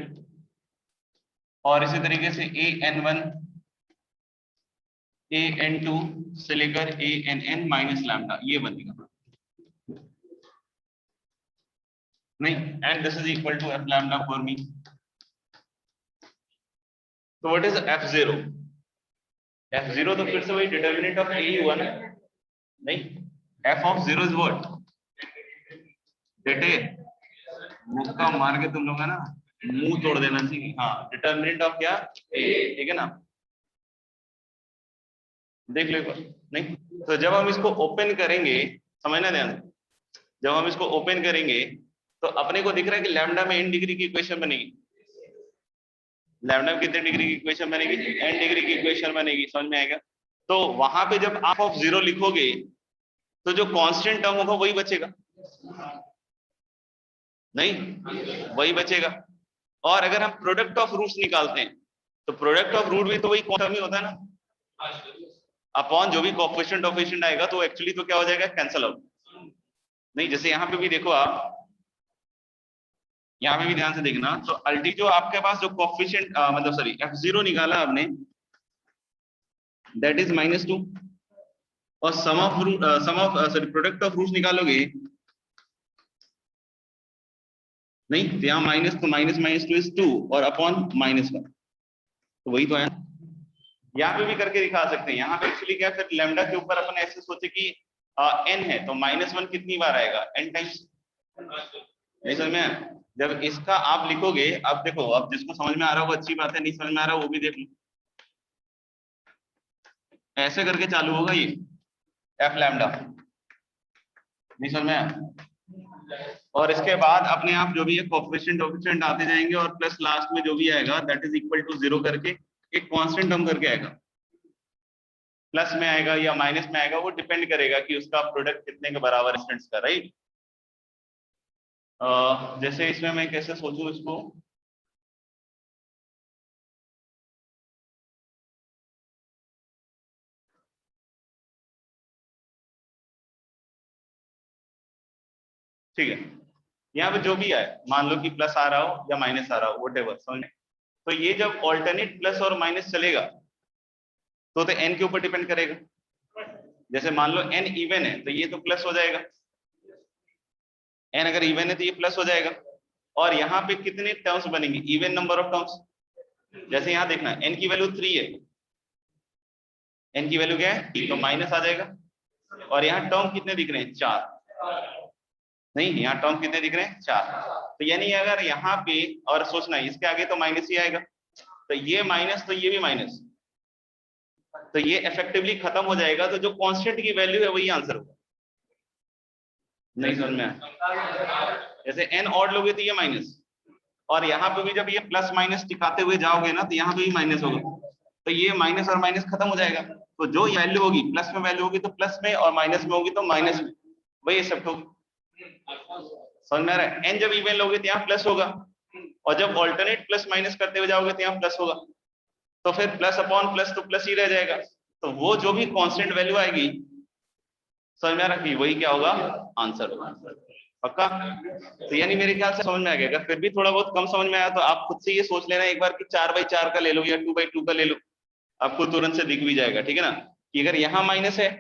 और इसी तरीके से an1 an2 से लेकर ann माइनस लैम्डा, ये बनेगा। नहीं, and this is equal to f lambda for me. तो व्हाट इज f0? f0 तो फिर से वही डिटर्मिनेंट ऑफ a ही हुआ ना। नहीं, f ऑफ 0 इज व्हाट, बेटे मुक्का मार के तुम लोग है ना मुंह तोड़ देना चाहिए। हाँ, डिटर्मिनेंट ऑफ क्या, a, ठीक है ना। देख लो एक बार। नहीं तो जब हम इसको ओपन करेंगे, समझना ध्यान से, जब हम इसको ओपन करेंगे तो अपने को दिख रहा है कि लैम्डा में n डिग्री की इक्वेशन बनेगी। लैम्डा में कितने डिग्री की इक्वेशन बनेगी, n डिग्री की इक्वेशन बनेगी, समझ में आएगा। तो वहां पे जब आप ऑफ 0 लिखोगे तो जो कांस्टेंट टर्म होगा वही बचेगा, नहीं वही बचेगा। और अगर हम प्रोडक्ट ऑफ रूट्स निकालते हैं तो प्रोडक्ट ऑफ रूट भी तो वही टर्म ही होता है ना, अपॉन जो भी कोएफिशिएंट ऑफिशिएंट आएगा, तो एक्चुअली तो क्या हो जाएगा, कैंसिल आउट। नहीं, जैसे यहाँ पे भी देखो आप, यहाँ पे भी ध्यान से देखना, तो अल्टी जो आपके पास जो कोएफिशिएंट मतलब सॉरी f0 निकाला आपने, दैट इज -2, और sum of sorry product of roots निकालोगे, नहीं तो यहाँ माइनस, तो माइनस माइनस 2 इज 2 और अपॉन -1, तो वही तो है। यहाँ पे भी करके दिखा सकते हैं। यहाँ पे एक्चुअली क्या, फिर लैम्डा के ऊपर अपन ऐसे सोचे कि n है तो -1 कितनी बार आएगा, n टाइम्स। नहीं समझ में आया? जब इसका आप लिखोगे, अब देखो, अब जिसको समझ में आ रहा हो वो अच्छी बात है, नहीं समझ में आ रहा वो भी देख लो, ऐसे करके चालू होगा ये f लैम्डा, नहीं समझ में आया? और इसके बाद अपने आप जो भी है कोएफिशिएंट ऑफिशिएंट आते जाएंगे, और प्लस लास्ट में जो भी आएगा दैट इज इक्वल टू 0 करके एक कांस्टेंट टर्म करके आएगा, प्लस में आएगा या माइनस में आएगा, वो डिपेंड करेगा कि उसका प्रोडक्ट कितने के बराबर इंस्टेंट्स का, राइट। जैसे इसमें मैं कैसे सोचूं इसको, ठीक है, यहाँ पे जो भी आए, मान लो कि प्लस आ रहा हो या माइनस आ रहा हो, व्हाटएवर, समझ में। तो ये जब ऑल्टरनेट प्लस और माइनस चलेगा तो n के ऊपर डिपेंड करेगा। जैसे मान लो n इवन है तो ये तो प्लस हो जाएगा, n अगर इवन है तो ये प्लस हो जाएगा। और यहाँ पे कितने टर्म्स बनेंगे, इवन नंबर ऑफ टर्म्स। जैसे यहाँ देखना n की वैल्यू 3 है, n की वैल्यू क्या है, तो माइनस आ जाएगा। और यहाँ टर्म कितने दिख रहे हैं, 4। नहीं, यहाँ टर्म कितने दिख रहे हैं, 4। तो यानी अगर यहाँ पे, और सोचना इसके आगे तो माइनस ही आएगा, तो ये माइनस तो ये भी माइनस, तो ये इफेक्टिवली खत्म हो जाएगा। तो जो कांस्टेंट की वैल्यू है वही आंसर होगा। नहीं समझ में आया? जैसे n ऑड लोगे तो ये माइनस, और यहाँ पे भी जब ये प्लस माइनस दिखाते हुए जाओगे ना तो यहाँ पे भी माइनस होगा, तो ये माइनस और माइनस खत्म हो जाएगा। तो जो वैल्यू होगी प्लस में वैल्यू होगी तो प्लस में, और माइनस में होगी तो माइनस में, वही सब होगी। समझ में आ रहा है? n जब इवन लोगे तो यहाँ प्लस होगा, और जब ऑल्टरनेट प्लस माइनस करते हुए जाओगे तो यहाँ प्लस होगा। तो फिर प्लस अपॉन प्लस तो प्लस ही रह जाएगा। तो वो जो भी कांस्टेंट वैल्यू आएगी, समझ में आ रहा है, वही क्या होगा, आंसर होगा। पक्का? तो यानी मेरे ख्याल से समझ में आ गया। अगर फिर भी थोड़ा बहुत कम समझ में आया तो आप खुद से ये सोच लेना एक बार कि 4/4 का ले लो या 2/2 का ले लो, आपको तुरंत से दिख भी जाएगा। ठीक है ना, कि अगर यहाँ माइनस है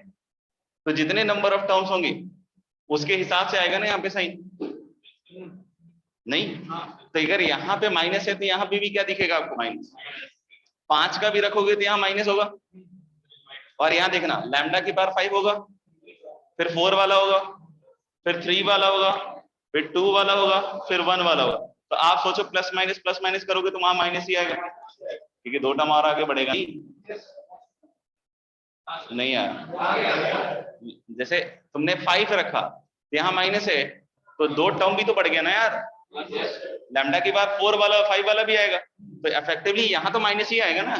तो जितने नंबर ऑफ टर्म्स होंगे उसके हिसाब से आएगा ना यहाँ पे साइन। नहीं, तो अगर यहाँ पे माइनस है तो यहाँ पे भी क्या दिखेगा आपको, माइनस। 5 का भी रखोगे तो यहाँ माइनस होगा। और यहाँ देखना लैम्डा की पावर 5 होगा, फिर 4 वाला होगा, फिर 3 वाला होगा, फिर 2 वाला होगा, फिर 1 वाला होगा। तो आप सोचो प्लस माइनस करोगे तो वहां माइनस ही आएगा, क्योंकि 2 टर्म और आगे बढ़ेगा नहीं आया। जैसे तुमने 5 रखा तो यहाँ माइनस है, तो 2 टर्म भी तो बढ़ गया ना यार। लैम्डा की बार 4 वाला 5 वाला भी आएगा, तो इफेक्टिवली यहाँ तो माइनस ही आएगा ना।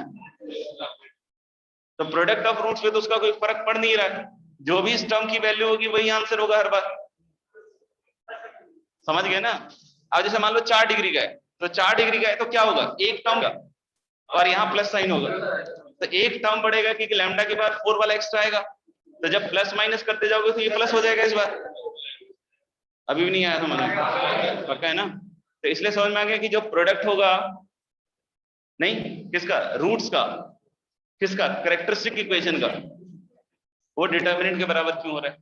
तो प्रोडक्ट ऑफ रूट्स पे तो उसका कोई फर्क पड़ नहीं रहा है, जो भी इस टर्म की वैल्यू होगी वही आंसर होगा हर बार। समझ गए ना? अब जैसे मान लो 4 डिग्री का है, तो 4 डिग्री का है तो क्या होगा, एक टर्म का, और यहाँ प्लस साइन होगा, तो एक टर्म बढ़ेगा क्योंकि लैम्डा के बाद 4 वाला एक्स्ट्रा आएगा। तो जब प्लस माइनस करते जाओगे तो ये प्लस हो जाएगा इस बार। अभी भी नहीं आया समझ में? पक्का है ना? तो इसलिए समझ में आ गया कि जो प्रोडक्ट होगा, नहीं किसका, रूट्स का, किसका, कैरेक्टरिस्टिक इक्वेशन का, वो डिटर्मिनेंट के बराबर क्यों हो रहा है।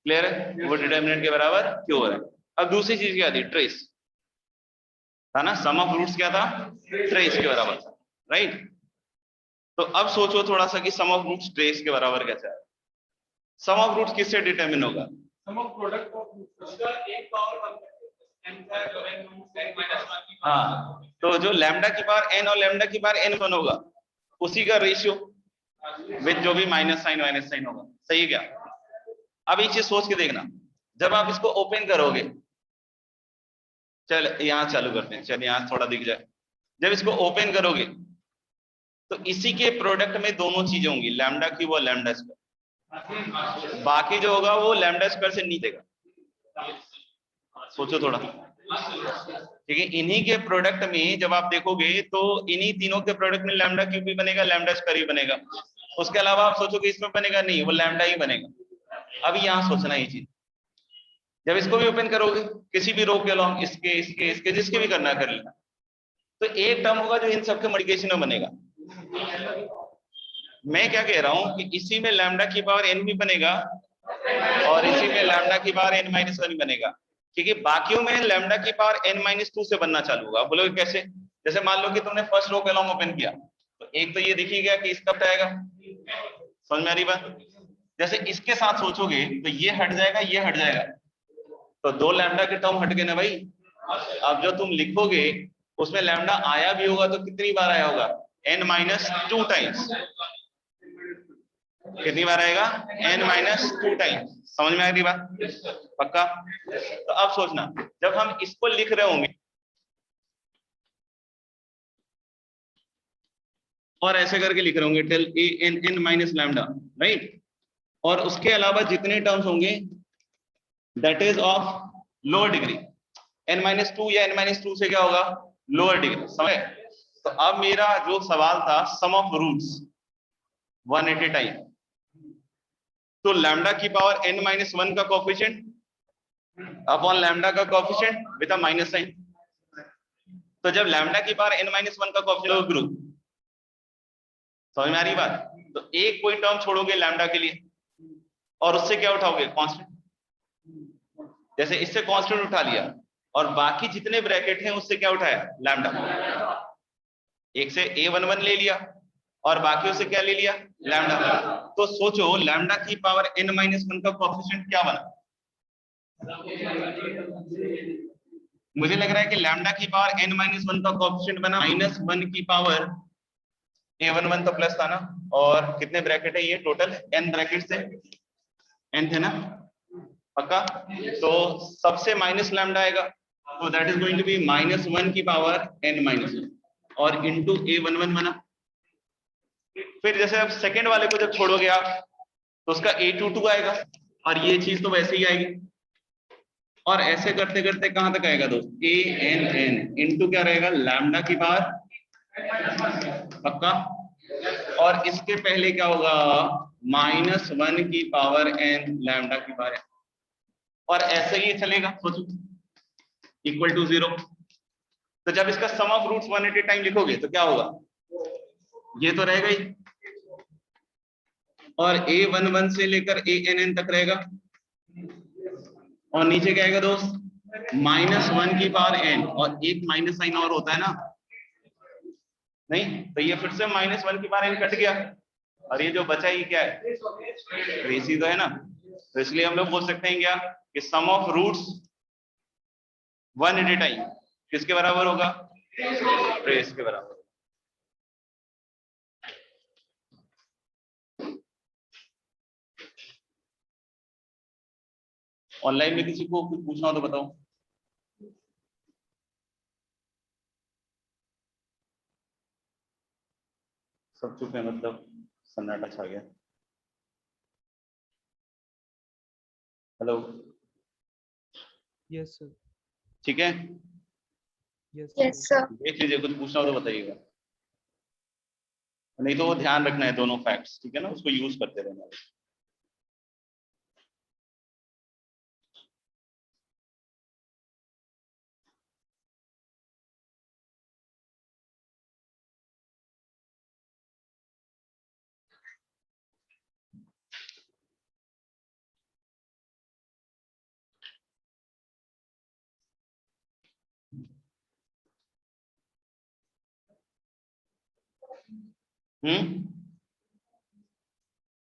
क्लियर है? वो डिटर्मिनेंट के बराबर क्यों हो रहा है। अब दूसरी चीज क्या थी, ट्रेस था ना, सम ऑफ रूट्स क्या था, ट्रेस के बराबर, राइट। तो अब सोचो थोड़ा सा कि सम ऑफ रूट्स ट्रेस के बराबर कैसा है। सम ऑफ रूट्स किससे डिटरमिन होगा, सम ऑफ प्रोडक्ट ऑफ उसका एक पावर हाँ, तो जो लैम्डा की पावर n और लैम्डा की पावर n1 होगा उसी का रेशियो विद जो भी माइनस साइन होगा। सही है क्या? अब एक चीज सोच के देखना, जब आप इसको ओपन करोगे, चल यहाँ चालू करते हैं, चल यहाँ थोड़ा दिख जाए। जब इसको ओपन करोगे तो इसी के प्रोडक्ट में दोनों चीजें होंगी, लैम्डा क्यूब और लैम्डा स्क्वायर। बाकी जो होगा वो लैम्डा स्क्वायर से नीचे का। सोचो थोड़ा, ठीक है। इन्हीं के प्रोडक्ट में जब आप देखोगे तो इन्हीं तीनों के प्रोडक्ट में लैम्डा क्यूब भी बनेगा, लैम्डा स्क्वायर भी बनेगा। उसके अलावा आप सोचोगे इसमें बनेगा, नहीं, वो लैम्डा ही बनेगा। अभी यहाँ सोचना ये चीज, जब इसको भी ओपन करोगे किसी भी रो के अलॉन्ग, इसके जिसके भी करना कर लेना, तो एक टर्म होगा जो इन सबके मल्टीप्लिकेशन में बनेगा। मैं क्या कह रहा हूं कि इसी में लैम्डा की पावर n भी बनेगा और इसी में लैम्डा की पावर n-1 बनेगा, क्योंकि बाकियों में लैम्डा की पावर n-2 से बनना चालू होगा। बोलोगे कैसे? जैसे मान लो कि तुमने फर्स्ट रो कॉलम ओपन किया तो एक तो ये दिख ही गया कि इसका आएगा, समझ में आ रही बात। जैसे इसके साथ सोचोगे तो ये हट जाएगा, ये हट जाएगा, तो 2 लैम्डा के टर्म हट गए ना भाई। अब जो तुम लिखोगे उसमें लैम्डा आया भी होगा तो कितनी बार आया होगा, n-2 टाइम्स। कितनी बार आएगा, n-2 टाइम्स। समझ में आ रही बात? पक्का? तो अब सोचना, जब हम इसको लिख रहे होंगे और ऐसे करके लिख रहे होंगे टेल n लैम्डा, राइट, और उसके अलावा जितने टर्म्स होंगे that is of lower degree, n-2 या n-2 से क्या होगा, लोअर डिग्री। समझ? तो अब मेरा जो सवाल था सम ऑफ रूट्स 180 टाइम, तो लैम्डा की पावर n-1 का कोएफिशिएंट अपॉन लैम्डा का coefficient with a minus sign. तो जब लैम्डा की पावर n-1 का कोएफिशिएंट ग्रुप, समझ में आ रही बात? तो एक कोई टर्म छोड़ोगे लैम्डा के लिए और उससे क्या उठाओगे? कांस्टेंट। जैसे इससे कांस्टेंट उठा लिया और बाकी जितने ब्रैकेट हैं उससे क्या उठाया? लैम्डा। एक से a11 ले लिया और बाकियों से क्या ले लिया? लैम्डा। तो सोचो लैम्डा की पावर n-1 का कोएफिशिएंट क्या बना? मुझे लग रहा है कि लैम्डा की पावर n-1 का कोएफिशिएंट बना -1 की पावर a11 तो प्लस था ना, और कितने ब्रैकेट है ये टोटल? n ब्रैकेट से n थे ना, पक्का? तो सबसे माइनस लैम्डा आएगा, तो that is going to be -1 की पावर n-1 और इनटू a11 बना। फिर जैसे अब सेकंड वाले को जब छोड़ोगे आप तो उसका a22 आएगा और ये चीज तो वैसे ही आएगी, और ऐसे करते करते कहां तक आएगा दोस्त? a(n)(n) इनटू क्या रहेगा? लैम्डा की पावर, पक्का? और इसके पहले क्या होगा? -1 की पावर n लैम्डा की पावर n, और ऐसे ही चलेगा, सोचो इक्वल टू 0। तो जब इसका सम ऑफ रूट्स 180 टाइम लिखोगे तो क्या होगा? ये तो रहेगा ही, और a11 से लेकर a(n)(n) तक रहेगा, और नीचे क्या आएगा दोस्त? -1 की पावर n, और एक माइनस साइन और होता है ना, नहीं? तो ये फिर से -1 की पावर n कट गया, और ये जो बचा ये क्या है? रेसी तो है ना। तो इसलिए हम लोग बोल सकते हैं क्या कि सम ऑफ रूट्स 180 टाइम किसके बराबर होगा? ट्रेस के बराबर। ऑनलाइन में किसी को कुछ पूछना हो तो बताओ। सब चुप है, मतलब सन्नाटा छा गया। Hello, yes sir. ठीक है, यस यस सर। देख लीजिए, कुछ पूछना हो तो बताइएगा, नहीं तो वो ध्यान रखना है दोनों फैक्ट्स, ठीक है ना, उसको यूज करते रहना।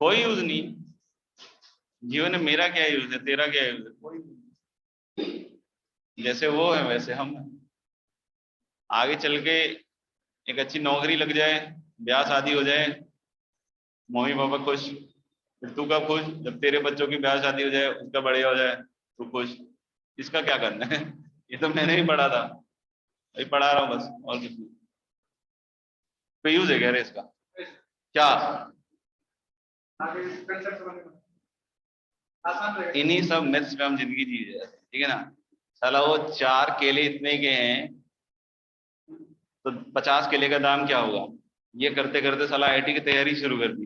कोई यूज नहीं जीवन में। मेरा क्या यूज है, तेरा क्या यूज है? कोई नहीं। जैसे वो है वैसे हम हैं। आगे चल के एक अच्छी नौकरी लग जाए, ब्याह शादी हो जाए, मम्मी पापा खुश, फिर तू कब खुश? जब तेरे बच्चों की ब्याह शादी हो जाए, उसका बड़े हो जाए, तू खुश। इसका क्या करना है? ये तो मैंने ही पढ़ा था, अभी पढ़ा रहा हूँ बस, और कुछ नहीं। कोई यूज है कह रहे इसका? क्या आगे कंसेप्ट समझने में आसान रहेगा। इन्हीं सब मैथ्स पे हम जिंदगी जी रहे हैं, ठीक है ना। साला वो 4 केले इतने के हैं तो 50 केले का दाम क्या होगा? ये करते करते साला आईआईटी की तैयारी शुरू कर दी,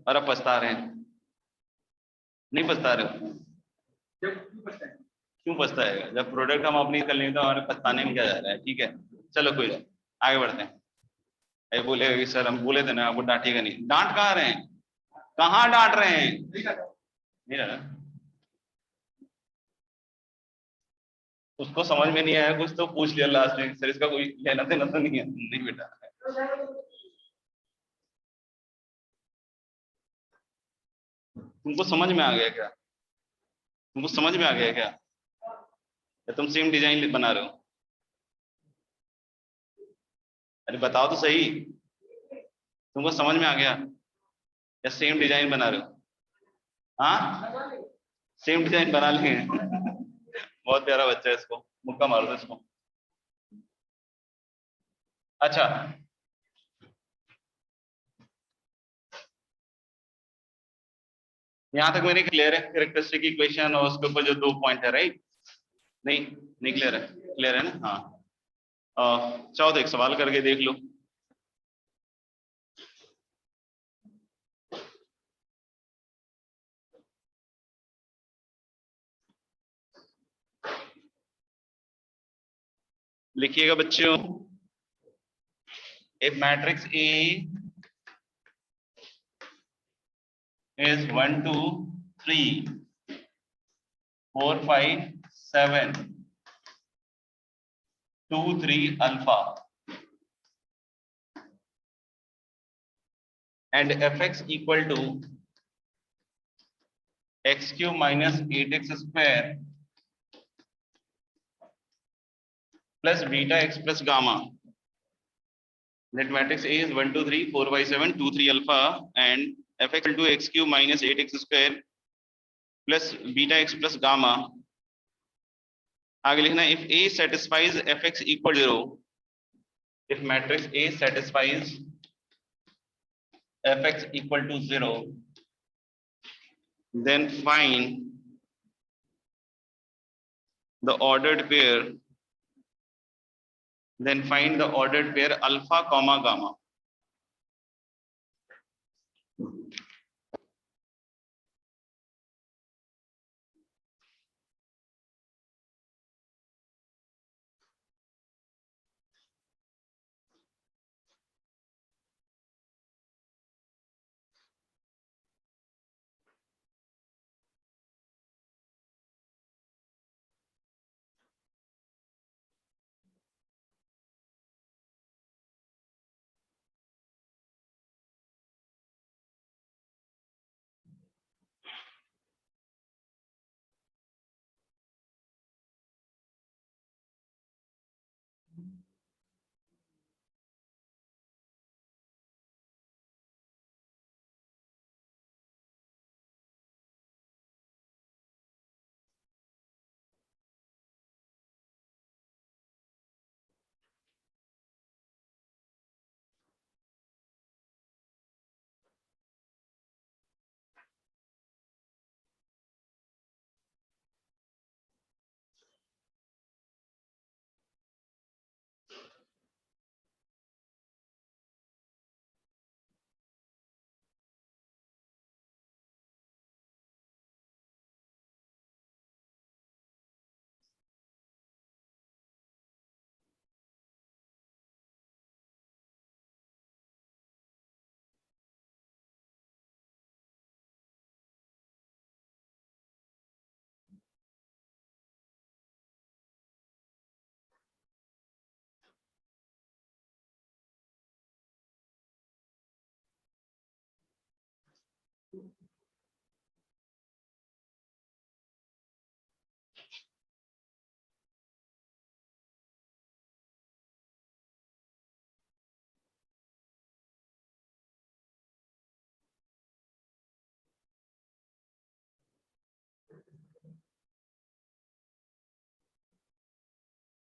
और अब पछता रहे हैं। नहीं पछता रहे हो? जब क्यों बचता है? क्यों पछताएगा? जब प्रोडक्ट हम अपनी कर लेंगे तो हमारे पछताने में क्या जा रहा है? ठीक है, चलो कोई नहीं, आगे बढ़ते हैं। ये बोलेगा कि सर हम बोले थे ना आपको डांटिएगा नहीं। डांट कहाँ रहे हैं? कहाँ डांट रहे हैं? ठीक है। नहीं रहा। उसको समझ में नहीं आया कुछ तो पूछ लिया लास्ट में, सर इसका कोई लेना देना तो नहीं है? नहीं बेटा, तुमको समझ में आ गया क्या? तुमको समझ में आ गया क्या, या तुम सेम डिजाइन बना रहे हो? अरे बताओ तो सही, तुमको समझ में आ गया या सेम डिजाइन बना रहे हो? हाँ, सेम डिजाइन बना लेंगे। बहुत प्यारा बच्चा है, इसको मुक्का मार दो इसको। अच्छा, यहां तक मेरे क्लियर है? कैरेक्टरिस्टिक इक्वेशन और उसके ऊपर जो 2 पॉइंट है, राइट? नहीं, नहीं क्लियर है? क्लियर है ना? हाँ, चाहो तो एक सवाल करके देख लो। लिखिएगा बच्चों, if matrix A is 1 2 3 4 5 7 2 3 alpha and fx equal to x cube minus 8x square plus beta x plus gamma. That matrix A is 1 2 3 4 by 7 2 3 alpha and fx equal to x cube minus 8x square plus beta x plus gamma. आगे लिखना if A satisfies fx equal to 0, if matrix A satisfies fx equal to 0, then find the ordered pair, alpha comma gamma.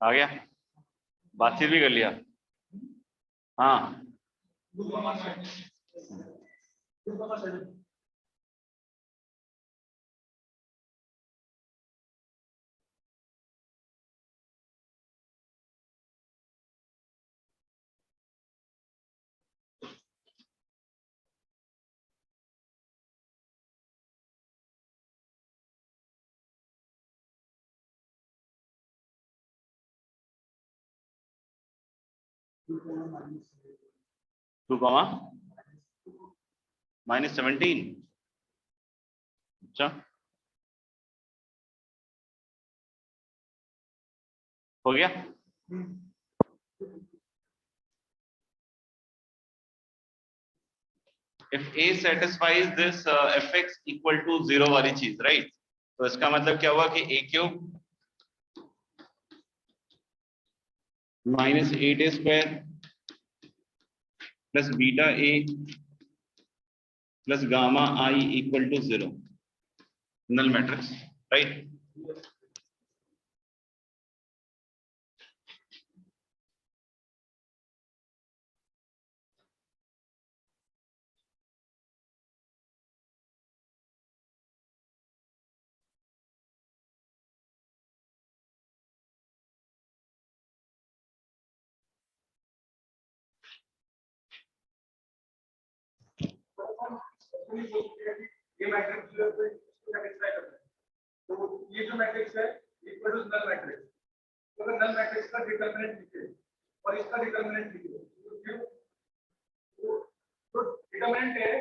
आ गया, बातचीत भी कर लिया। हाँ 2 comma minus 17। अच्छा हो गया। If A satisfies this fx equal to 0 वाली चीज, राइट, तो इसका मतलब क्या हुआ कि a cube minus 8a square plus beta a plus gamma I equal to 0, null matrix, right? ये मैट्रिक्स जो है इसको सेटिस्फाई करता है, तो ये जो मैट्रिक्स है इक्वल टू नल मैट्रिक्स, तो अगर नल मैट्रिक्स का डिटरमिनेंट लिखे और इसका डिटरमिनेंट लिखे तो डिटरमिनेंट है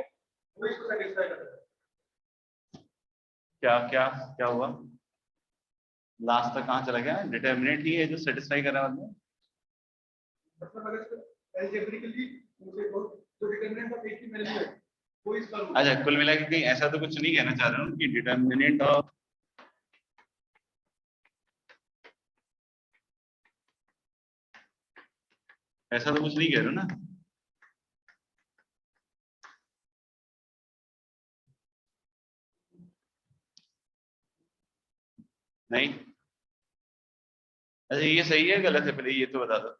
वो इसको सेटिस्फाई करता है। क्या क्या क्या हुआ? लास्ट तक कहाँ चला गया? डिटर्मिनेंट ही है जो सेटिस्फाई कर रहा है। मतलब अगर एल्जेब्रिकली मुझे जो डिटरमिनेंट ऑफ एक की वैल्यू है वो इसका अच्छा, कुल मिला के कहीं ऐसा तो कुछ नहीं कहना चाह रहा हूँ कि डिटर्मिनेंट ऑफ ऐसा तो कुछ नहीं कह रहे हो ना? नहीं। अच्छा, ये सही है गलत है? पहले ये तो बता दो।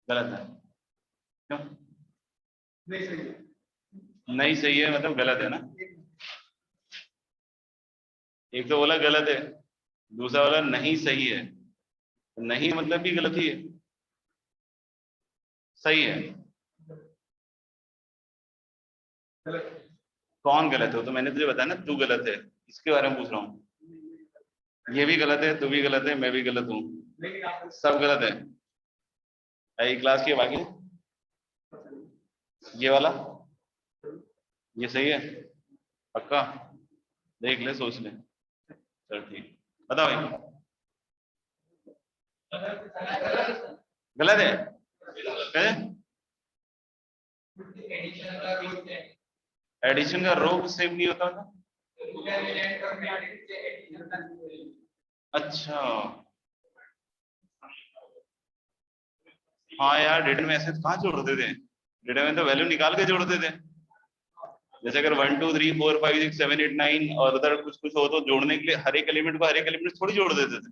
गलत है? क्यों नहीं सही है? नहीं सही है मतलब गलत है ना? एक तो बोला गलत है, दूसरा बोला नहीं सही है। नहीं मतलब भी गलत ही है, सही है। गलत कौन गलत है? तो मैंने तुझे बताया ना तू गलत है, इसके बारे में पूछ रहा हूँ। ये भी गलत है, तू भी गलत है, मैं भी गलत हूँ, नहीं आप सब गलत है। आई क्लास की बाकी ये वाला ये सही है पक्का? देख ले, सोच ले। चल ठीक, बता भाई। गलत है? एडिशन का रो सेम नहीं होता था? अच्छा हाँ यार, डेटा में ऐसे कहाँ जोड़ते थे? डेटा में तो वैल्यू निकाल के जोड़ते थे। जैसे अगर 1 2 3 4 5 6 7 8 9 और उधर कुछ कुछ हो तो जोड़ने के लिए हर एक एलिमेंट को हर एक एलिमेंट थोड़ी जोड़ देते थे।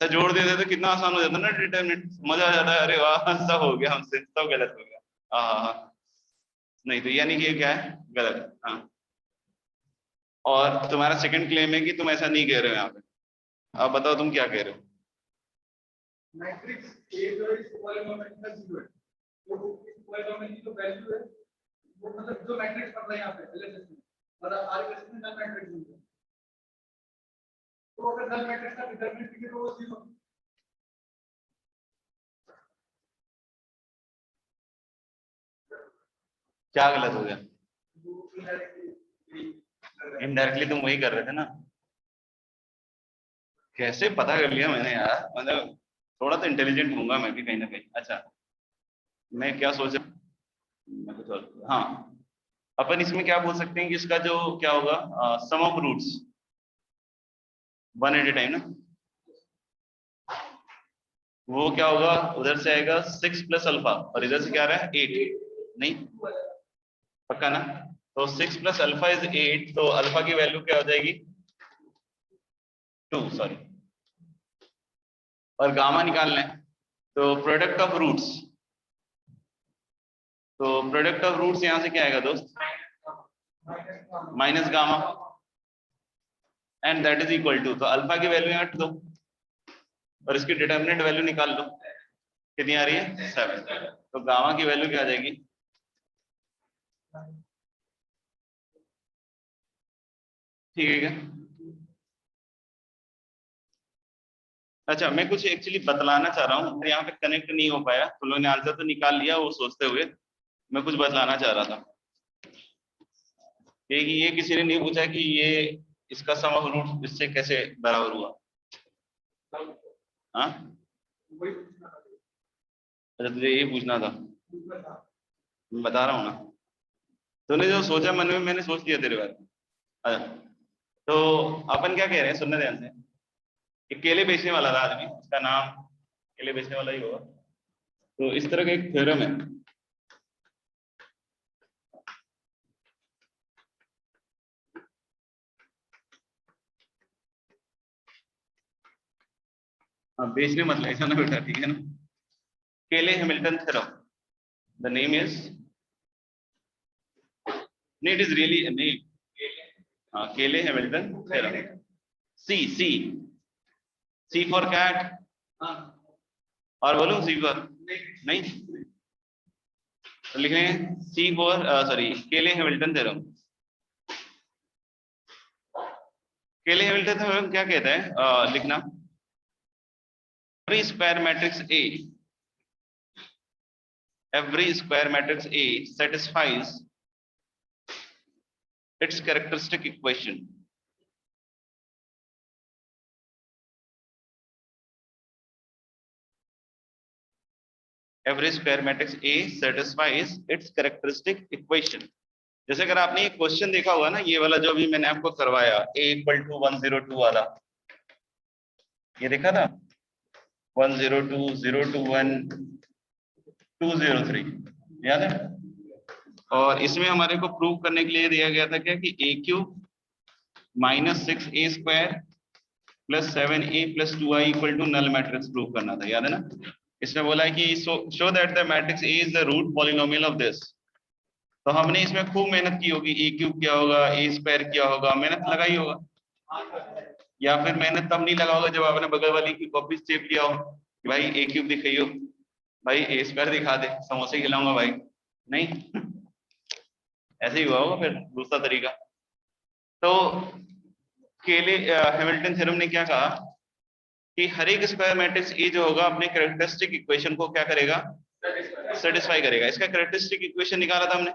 तो जोड़ देते थे कितना आसान हो जाता ना डिटरमिनेंट, मजा आ जाता है। अरे वाह सब हो गया हमसे, सब गलत हो गया। हाँ नहीं तो यानी कि ये क्या है? गलत है। हाँ, और तुम्हारा सेकंड क्लेम है कि तुम ऐसा नहीं कह रहे हो यहाँ पे। अब बताओ तुम क्या कह रहे हो? मैट्रिक्स ए जो है इस पॉलीनोमियल का 0 है, तो इस पॉलीनोमियल की जो वैल्यू है वो मतलब जो मैट्रिक्स पढ़ रहे हैं यहाँ पे एलएचएस में और आरएचएस में नल मैट्रिक्स है, तो अगर नल मैट्रिक्स का डिटरमिनेंट लिखे तो वो 0। क्या गलत हो गया? इनडायरेक्टली तुम वही कर रहे थे ना? कैसे पता कर लिया मैंने यार, मतलब थोड़ा तो इंटेलिजेंट हूँगा मैं भी कहीं ना कहीं। अच्छा मैं क्या सोच मैं कुछ और, हाँ अपन इसमें क्या बोल सकते हैं कि इसका जो क्या होगा sum of roots 1 at a time ना, वो क्या होगा? उधर से आएगा 6 प्लस अल्फा और इधर से क्या आ रहा है 8। नहीं पक्का ना? तो 6 प्लस अल्फा इज 8, तो अल्फा की वैल्यू क्या हो जाएगी 2 सॉरी, और गामा निकालना है तो प्रोडक्ट ऑफ रूट्स, तो प्रोडक्ट ऑफ रूट्स यहां से क्या आएगा दोस्त? Minus gamma and that is equal to, तो अल्फा की वैल्यू यहाँ 2 और इसकी डिटरमिनेंट वैल्यू निकाल लो, कितनी आ रही है 7, तो गामा की वैल्यू क्या आ जाएगी? ठीक है क्या? अच्छा मैं कुछ एक्चुअली बतलाना चाह रहा हूँ, यहाँ पे कनेक्ट नहीं हो पाया, तुम लोगों ने आंसर तो निकाल लिया वो सोचते हुए, मैं कुछ बतलाना चाह रहा था ये किसी ने नहीं पूछा कि ये इसका सम ऑफ रूट इससे कैसे बराबर हुआ। हाँ अच्छा तुझे ये पूछना था, मैं बता रहा हूँ ना, तूने जो सोचा मन में मैंने सोच लिया तेरे बारे में। अच्छा तो अपन क्या कह रहे हैं, सुनने ध्यान से। कि केले बेचने वाला था आदमी, उसका नाम केले बेचने वाला ही होगा, तो इस तरह का एक थ्योरम है। हाँ बेचने मतलब ऐसा ना बेटा, ठीक है ना? Cayley Hamilton theorem, the name is नहीं, इट इज रियली नहीं, हाँ Cayley Hamilton theorem. C C C for cat, और बोलो सी फॉर नहीं, तो लिख रहे हैं C for sorry Cayley Hamilton theorem. Cayley Hamilton theorem क्या कहता है, लिखना, every square matrix A satisfies its characteristic equation. Every square matrix A satisfies its characteristic equation. जैसे अगर आपने ये क्वेश्चन देखा होगा ना, ये वाला जो अभी मैंने आपको करवाया, A = 102 वाला, ये देखा था 102, 021, 203, याद है? और इसमें हमारे को प्रूव करने के लिए दिया गया था क्या कि a³ - 6a² + 7a + 2i = null matrix prove करना था, याद है ना? इसमें बोला है कि show that the matrix A is the root polynomial of this. तो हमने इसमें खूब मेहनत की होगी, a³ क्या होगा, a² क्या होगा, मेहनत लगाई होगा, या फिर मेहनत तब नहीं लगा होगा जब आपने बगल वाली की कॉपी चेप लिया हो कि भाई a³ दिखाइयो, भाई a² दिखा दे, समोसे खिलाऊंगा भाई, नहीं ऐसे ही हुआ होगा फिर दूसरा तरीका। तो केले हैमिल्टन थ्योरम ने क्या कहा कि हर एक स्क्वायर मैट्रिक्स ए जो होगा अपने कैरेक्टरिस्टिक इक्वेशन को क्या करेगा, सेटिस्फाई करेगा। इसका कैरेक्टरिस्टिक इक्वेशन निकाला था हमने,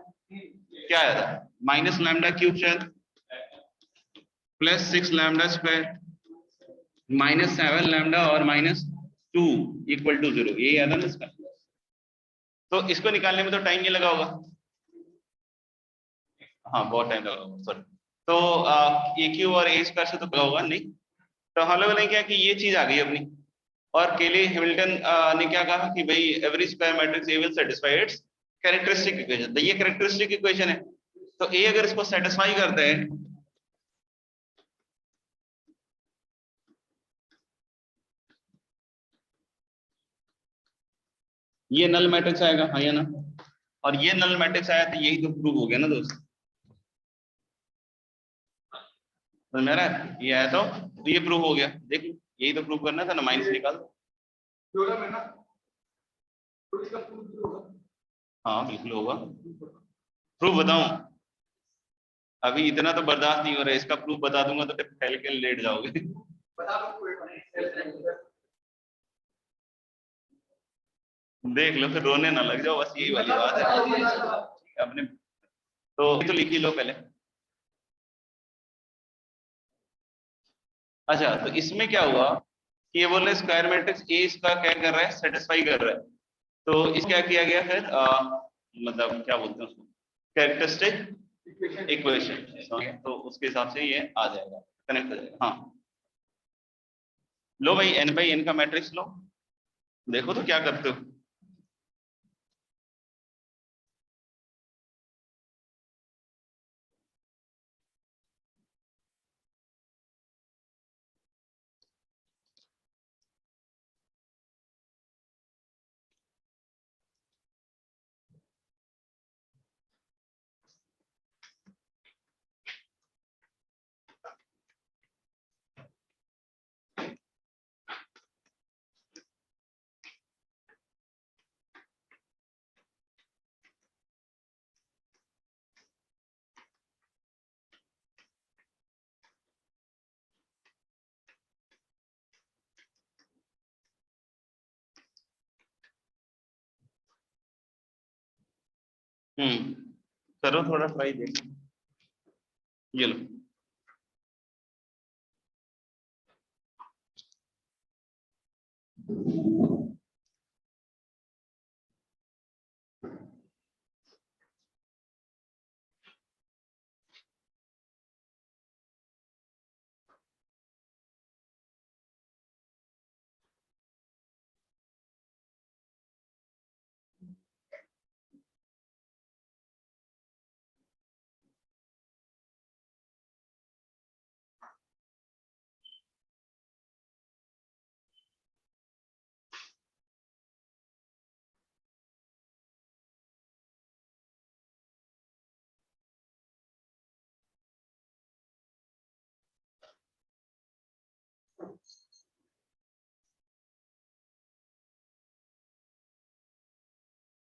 क्या आया था, -λ³ शायद +6 λ² -7 λ और -2 = 0, ये याद है ना इसका। तो इसको निकालने में तो टाइम नहीं लगा होगा, हाँ बहुत टाइम लगा होगा, सॉरी। तो a³ और a² से तो लगा होगा नहीं, तो हम लोगों ने क्या कि ये चीज आ गई अपनी, और केले हैमिल्टन ने क्या कहा कि भाई every square matrix A will satisfy it's characteristic equation. तो ये कैरेक्टरिस्टिक इक्वेशन है, तो ए अगर इसको सेटिस्फाई करता है ये नल मैट्रिक्स आएगा, हाँ या ना? और ये नल मैट्रिक्स आया तो यही तो प्रूव हो गया ना दोस्त, समझ में आ रहा है? ये आया तो ये प्रूव हो गया, देख लो यही तो प्रूव करना था ना, माइनस निकाल दो। थ्योरम है ना, तो इसका प्रूफ भी होगा। हाँ बिल्कुल होगा, प्रूफ बताऊं? अभी इतना तो बर्दाश्त नहीं हो रहा है, इसका प्रूफ बता दूंगा तो फिर फैल के लेट जाओगे। बता दो कोई देख लो फिर रोने ना लग जाओ, बस यही वाली बात है अपने। तो लिख ही लो पहले। अच्छा, तो इसमें क्या हुआ कि ये बोल रहे स्क्वायर मैट्रिक्स ए इसका क्या कर रहा है, सेटिस्फाई कर रहा है। तो इस क्या किया गया फिर, मतलब क्या बोलते हैं उसको, कैरेक्टरिस्टिक इक्वेशन, तो उसके हिसाब से ये आ जाएगा, कनेक्ट हो जाएगा। हाँ लो भाई n/n का मैट्रिक्स लो, देखो तो क्या करते हो। करो थोड़ा ट्राई, देखो ये लो।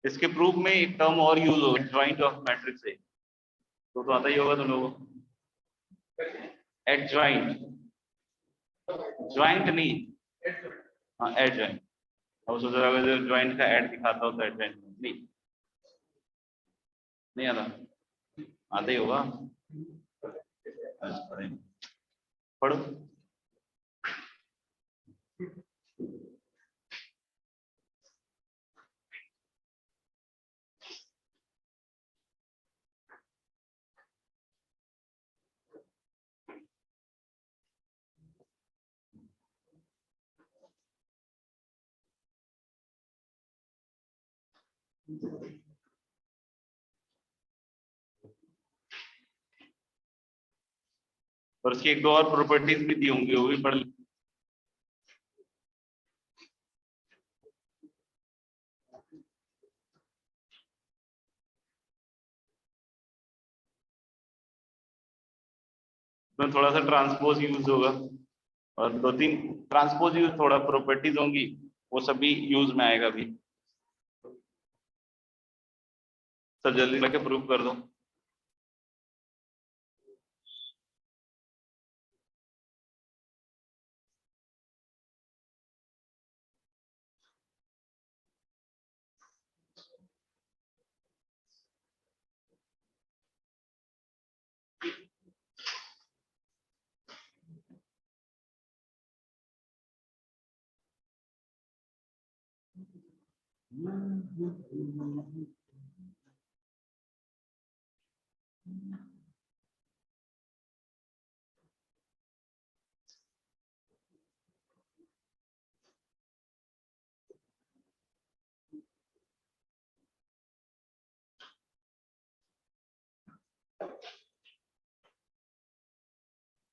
इसके प्रूफ में एक टर्म और यूज होगा, जॉइंट ऑफ मैट्रिक्स है, तो आता ही होगा तुम लोगों को। एडजॉइंट, ज्वाइंट नहीं, हाँ एडजॉइंट। अब सोच रहा जो ज्वाइंट का एड दिखाता हो तो एडजॉइंट नहीं, नहीं आता, आता ही होगा। पढ़ो। और उसकी एक दो और प्रॉपर्टीज भी दी होंगी, वो भी पढ़ ली। में थोड़ा सा ट्रांसपोज यूज होगा और दो तीन ट्रांसपोज यूज, थोड़ा प्रॉपर्टीज होंगी, वो सब भी यूज में आएगा भी। सब जल्दी लगे प्रूव कर दो।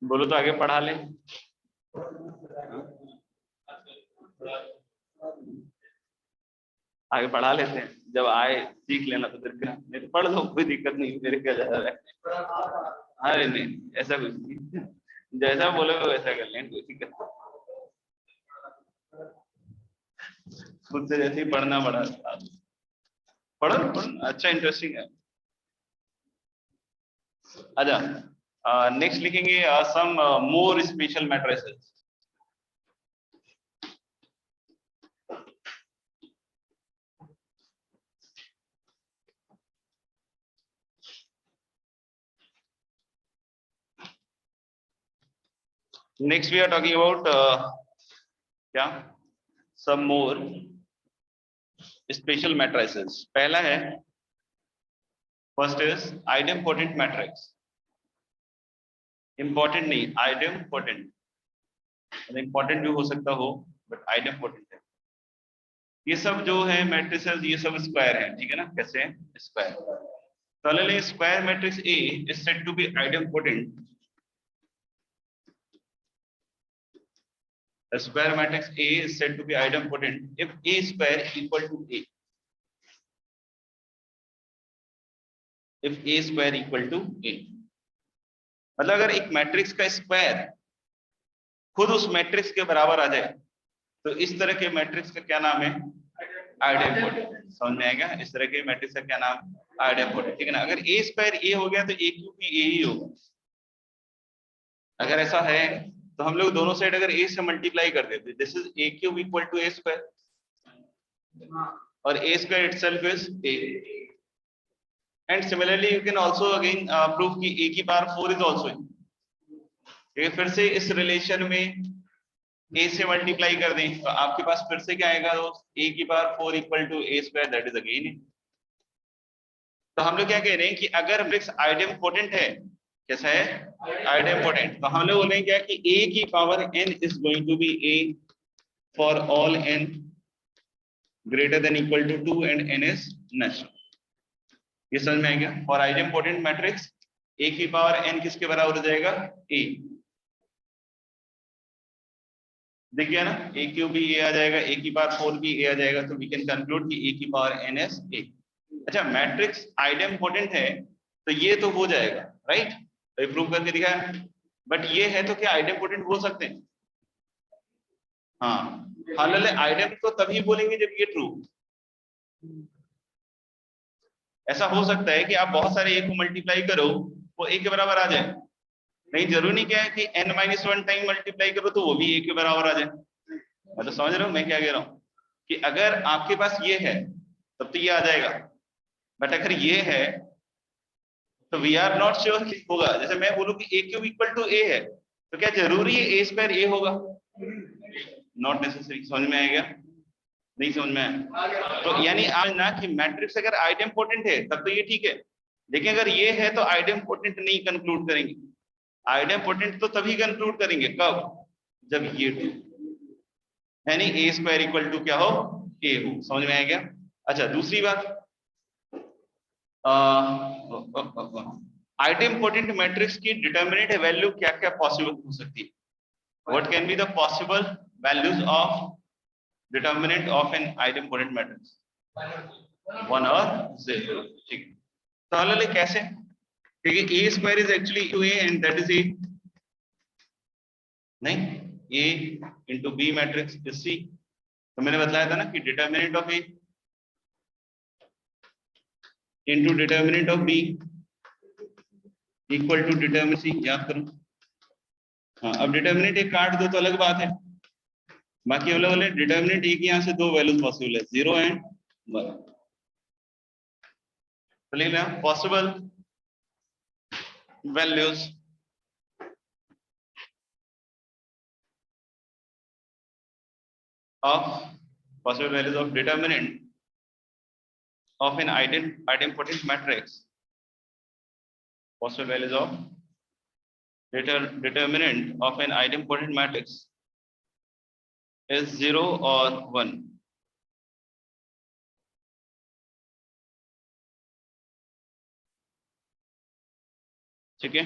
बोलो तो आगे पढ़ा ले। आगे पढ़ा लेते हैं, जब आए सीख लेना तो फिर नहीं तो पढ़ लो, कोई दिक्कत नहीं, मेरे क्या जा रहा है। अरे नहीं ऐसा कुछ नहीं, जैसा बोलोगे वैसा कर लेंगे, कोई दिक्कत नहीं। खुद से जैसे ही पढ़ना पड़ा, पढ़ो पढ़ो, अच्छा इंटरेस्टिंग है। अच्छा नेक्स्ट लिखेंगे some more special matrices. Next we are talking about क्या some more special matrices। पहला है first is idempotent matrix। important नहीं, idempotent, important भी हो सकता हो बट idempotent है। ये सब जो है मैट्रिसेस ये सब स्क्वायर है, ठीक है ना, कैसे है स्क्वायर। तो ले square matrix A is said to be idempotent। The square matrix A is said to be idempotent if A square equal to A। If A square equal to A, मतलब अगर एक मैट्रिक्स का square खुद उस matrix के बराबर आ जाए तो इस तरह के मैट्रिक्स का क्या नाम है, आइडेम्पोटेंट। समझ में आएगा, इस तरह के मैट्रिक्स का क्या नाम, आइडेम्पोटेंट, ठीक है ना। अगर A स्क्वायर A हो गया तो A क्यूब भी A ही होगा। अगर ऐसा है तो हम लोग दोनों साइड अगर A से मल्टीप्लाई कर देते, this is A cube equal to A square और A square itself is A। And similarly you can also again prove कि A की पावर 4 इज आल्सो A। ठीक है, फिर से इस रिलेशन में A से मल्टीप्लाई कर दें तो आपके पास फिर से क्या आएगा दोस्त, A की power 4 equal to A square, that is again. तो हम लोग क्या कह रहे हैं कि अगर मैट्रिक्स आइडेम्पोटेंट है, कैसा है आइडेम्पोटेंट, तो हम लोग बोलेंगे क्या कि A की power n is going to be A for all n greater than equal to 2 and n is natural. ये समझ में आएगा। फॉर आइडेम्पोटेंट मैट्रिक्स A की पावर n किसके बराबर हो जाएगा, A। देखिए ना, A क्यूब भी A आ जाएगा, A की पावर 4 भी A आ जाएगा, तो वी कैन कंक्लूड कि A की पावर n इज A। अच्छा मैट्रिक्स आइडेम्पोटेंट है तो ये तो हो जाएगा, राइट, तो प्रूव करके दिखाया। बट ये है तो क्या आइडेम्पोटेंट बोल सकते हैं, हाँ हालांकि आइडेम तो तभी बोलेंगे जब ये ट्रू। ऐसा हो सकता है कि आप बहुत सारे A को मल्टीप्लाई करो वो A के बराबर आ जाए, नहीं, जरूरी नहीं क्या है कि n-1 टाइम मल्टीप्लाई करो तो वो भी a के बराबर आ जाए। मतलब समझ रहे हो मैं क्या कह रहा हूँ कि अगर आपके पास ये है तब तो ये आ जाएगा, बट अगर ये है तो वी आर नॉट श्योर कि होगा। जैसे मैं बोलूं कि a cube equal to a है तो क्या जरूरी है a स्क्वायर a होगा? Not necessary. समझ में आएगा? नहीं समझ में आया? तो यानी आज ना कि मैट्रिक्स अगर आइडेम्पोटेंट है तब तो ये ठीक है, लेकिन अगर ये है तो आइडेम्पोटेंट नहीं कंक्लूड करेंगे। आइडेम्पोटेंट तो तभी कंक्लूड करेंगे कब? जब ये यानी a स्क्वायर इक्वल टू क्या हो? a हो। समझ में आएगा? अच्छा दूसरी बात, आइडेम्पोटेंट मैट्रिक्स की डिटर्मिनेंट वैल्यू क्या क्या पॉसिबल हो सकती है? What can be the possible values of determinant of an idempotent matrix? 1 और 0। ठीक है, तो अलग कैसे? क्योंकि a square is actually to a and that is a, नहीं a into b matrix is c। तो मैंने बताया था ना कि determinant of a into determinant of b equal to determinant c। याद करो। हाँ, अब डिटर्मिनेंट एक काट दो तो अलग बात है, बाकी अलग अलग डिटर्मिनेंट एक यहाँ से दो वैल्यूज पॉसिबल है 0 एंड 1। तो लिख लें possible values of determinant of an idempotent matrix. Possible values of determinant of an idempotent matrix is 0 or 1. ठीक है,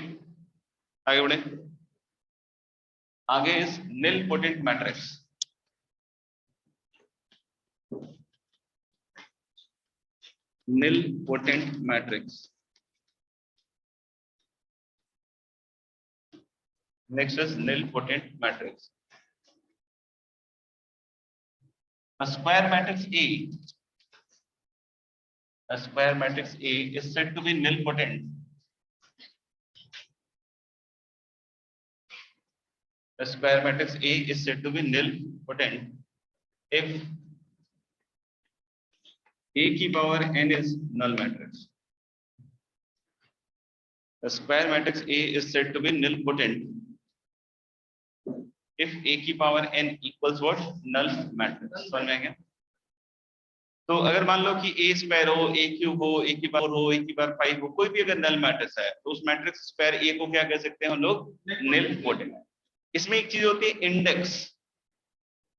आगे बढ़े। आगे is nilpotent matrix। nilpotent matrix। Next is nilpotent matrix। A square matrix A, a square matrix A is said to be nilpotent. A square matrix A is said to be nilpotent if A की power n is null matrix. The square matrix A is said to be nilpotent if A की power n equals what? Null matrix। समझ में आ गया? तो अगर मान लो कि A square हो, A क्यूब हो, A की पावर हो, A की पावर 5 हो, कोई भी अगर नल मैट्रिक्स है तो उस मैट्रिक्स स्क्वायर A को क्या कह सकते हैं हम लोग? nilpotent। इसमें एक चीज होती है इंडेक्स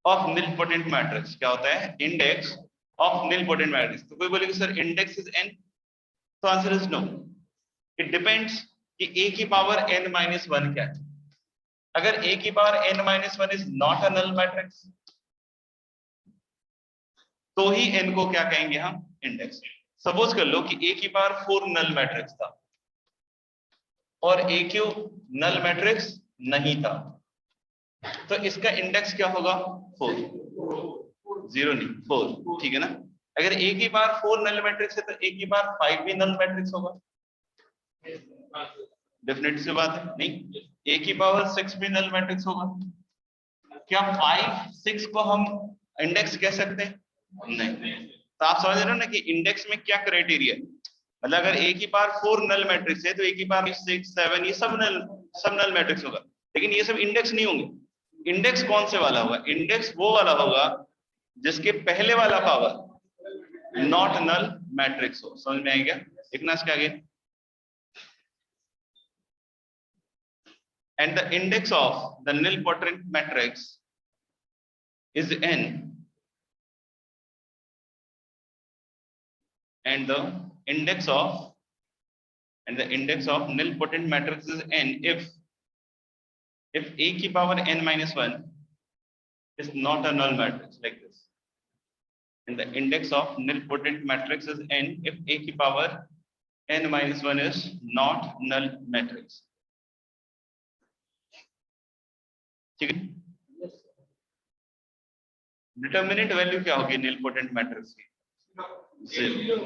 ऑफ nilpotent मैट्रिक्स। क्या होता है? Index of nilpotent matrix. तो कोई बोलेगा सर इंडेक्स इज n, तो answer is no. It depends कि a की पावर n-1 क्या है। अगर a की power n-1 is not a null matrix तो ही n को क्या कहेंगे हम? इंडेक्स। सपोज कर लो कि a की पावर 4 नल मैट्रिक्स था और a क्यूब नल मैट्रिक्स नहीं था, तो इसका इंडेक्स क्या होगा? 4। 0 नहीं 4। ठीक है ना? अगर a की पावर 4 नल मैट्रिक्स है तो a की पावर 5 भी नल मैट्रिक्स होगा। डेफिनेट सी बात है। नहीं, a की पावर 6 भी नल मैट्रिक्स होगा। क्या 5 6 को हम इंडेक्स कह सकते हैं? नहीं। तो आप समझ रहे हो ना कि इंडेक्स में क्या क्राइटेरिया है। मतलब अगर a की पावर 4 नल मैट्रिक्स है तो a की पावर 6 7 ये सब नल मैट्रिक्स होगा, लेकिन ये सब इंडेक्स नहीं होंगे। इंडेक्स कौन से वाला होगा? इंडेक्स वो वाला होगा जिसके पहले वाला पावर नॉट नल मैट्रिक्स हो। समझ में आएगा? लिखना इसके आगे। And the index of the nilpotent matrix is n, and the index of nilpotent matrix is n if a की power n-1 is not a null matrix like this, and the index of nilpotent matrix is n if a की power n-1 is not null matrix। ठीक है? Determinant value क्या होगी nilpotent matrix की? 0।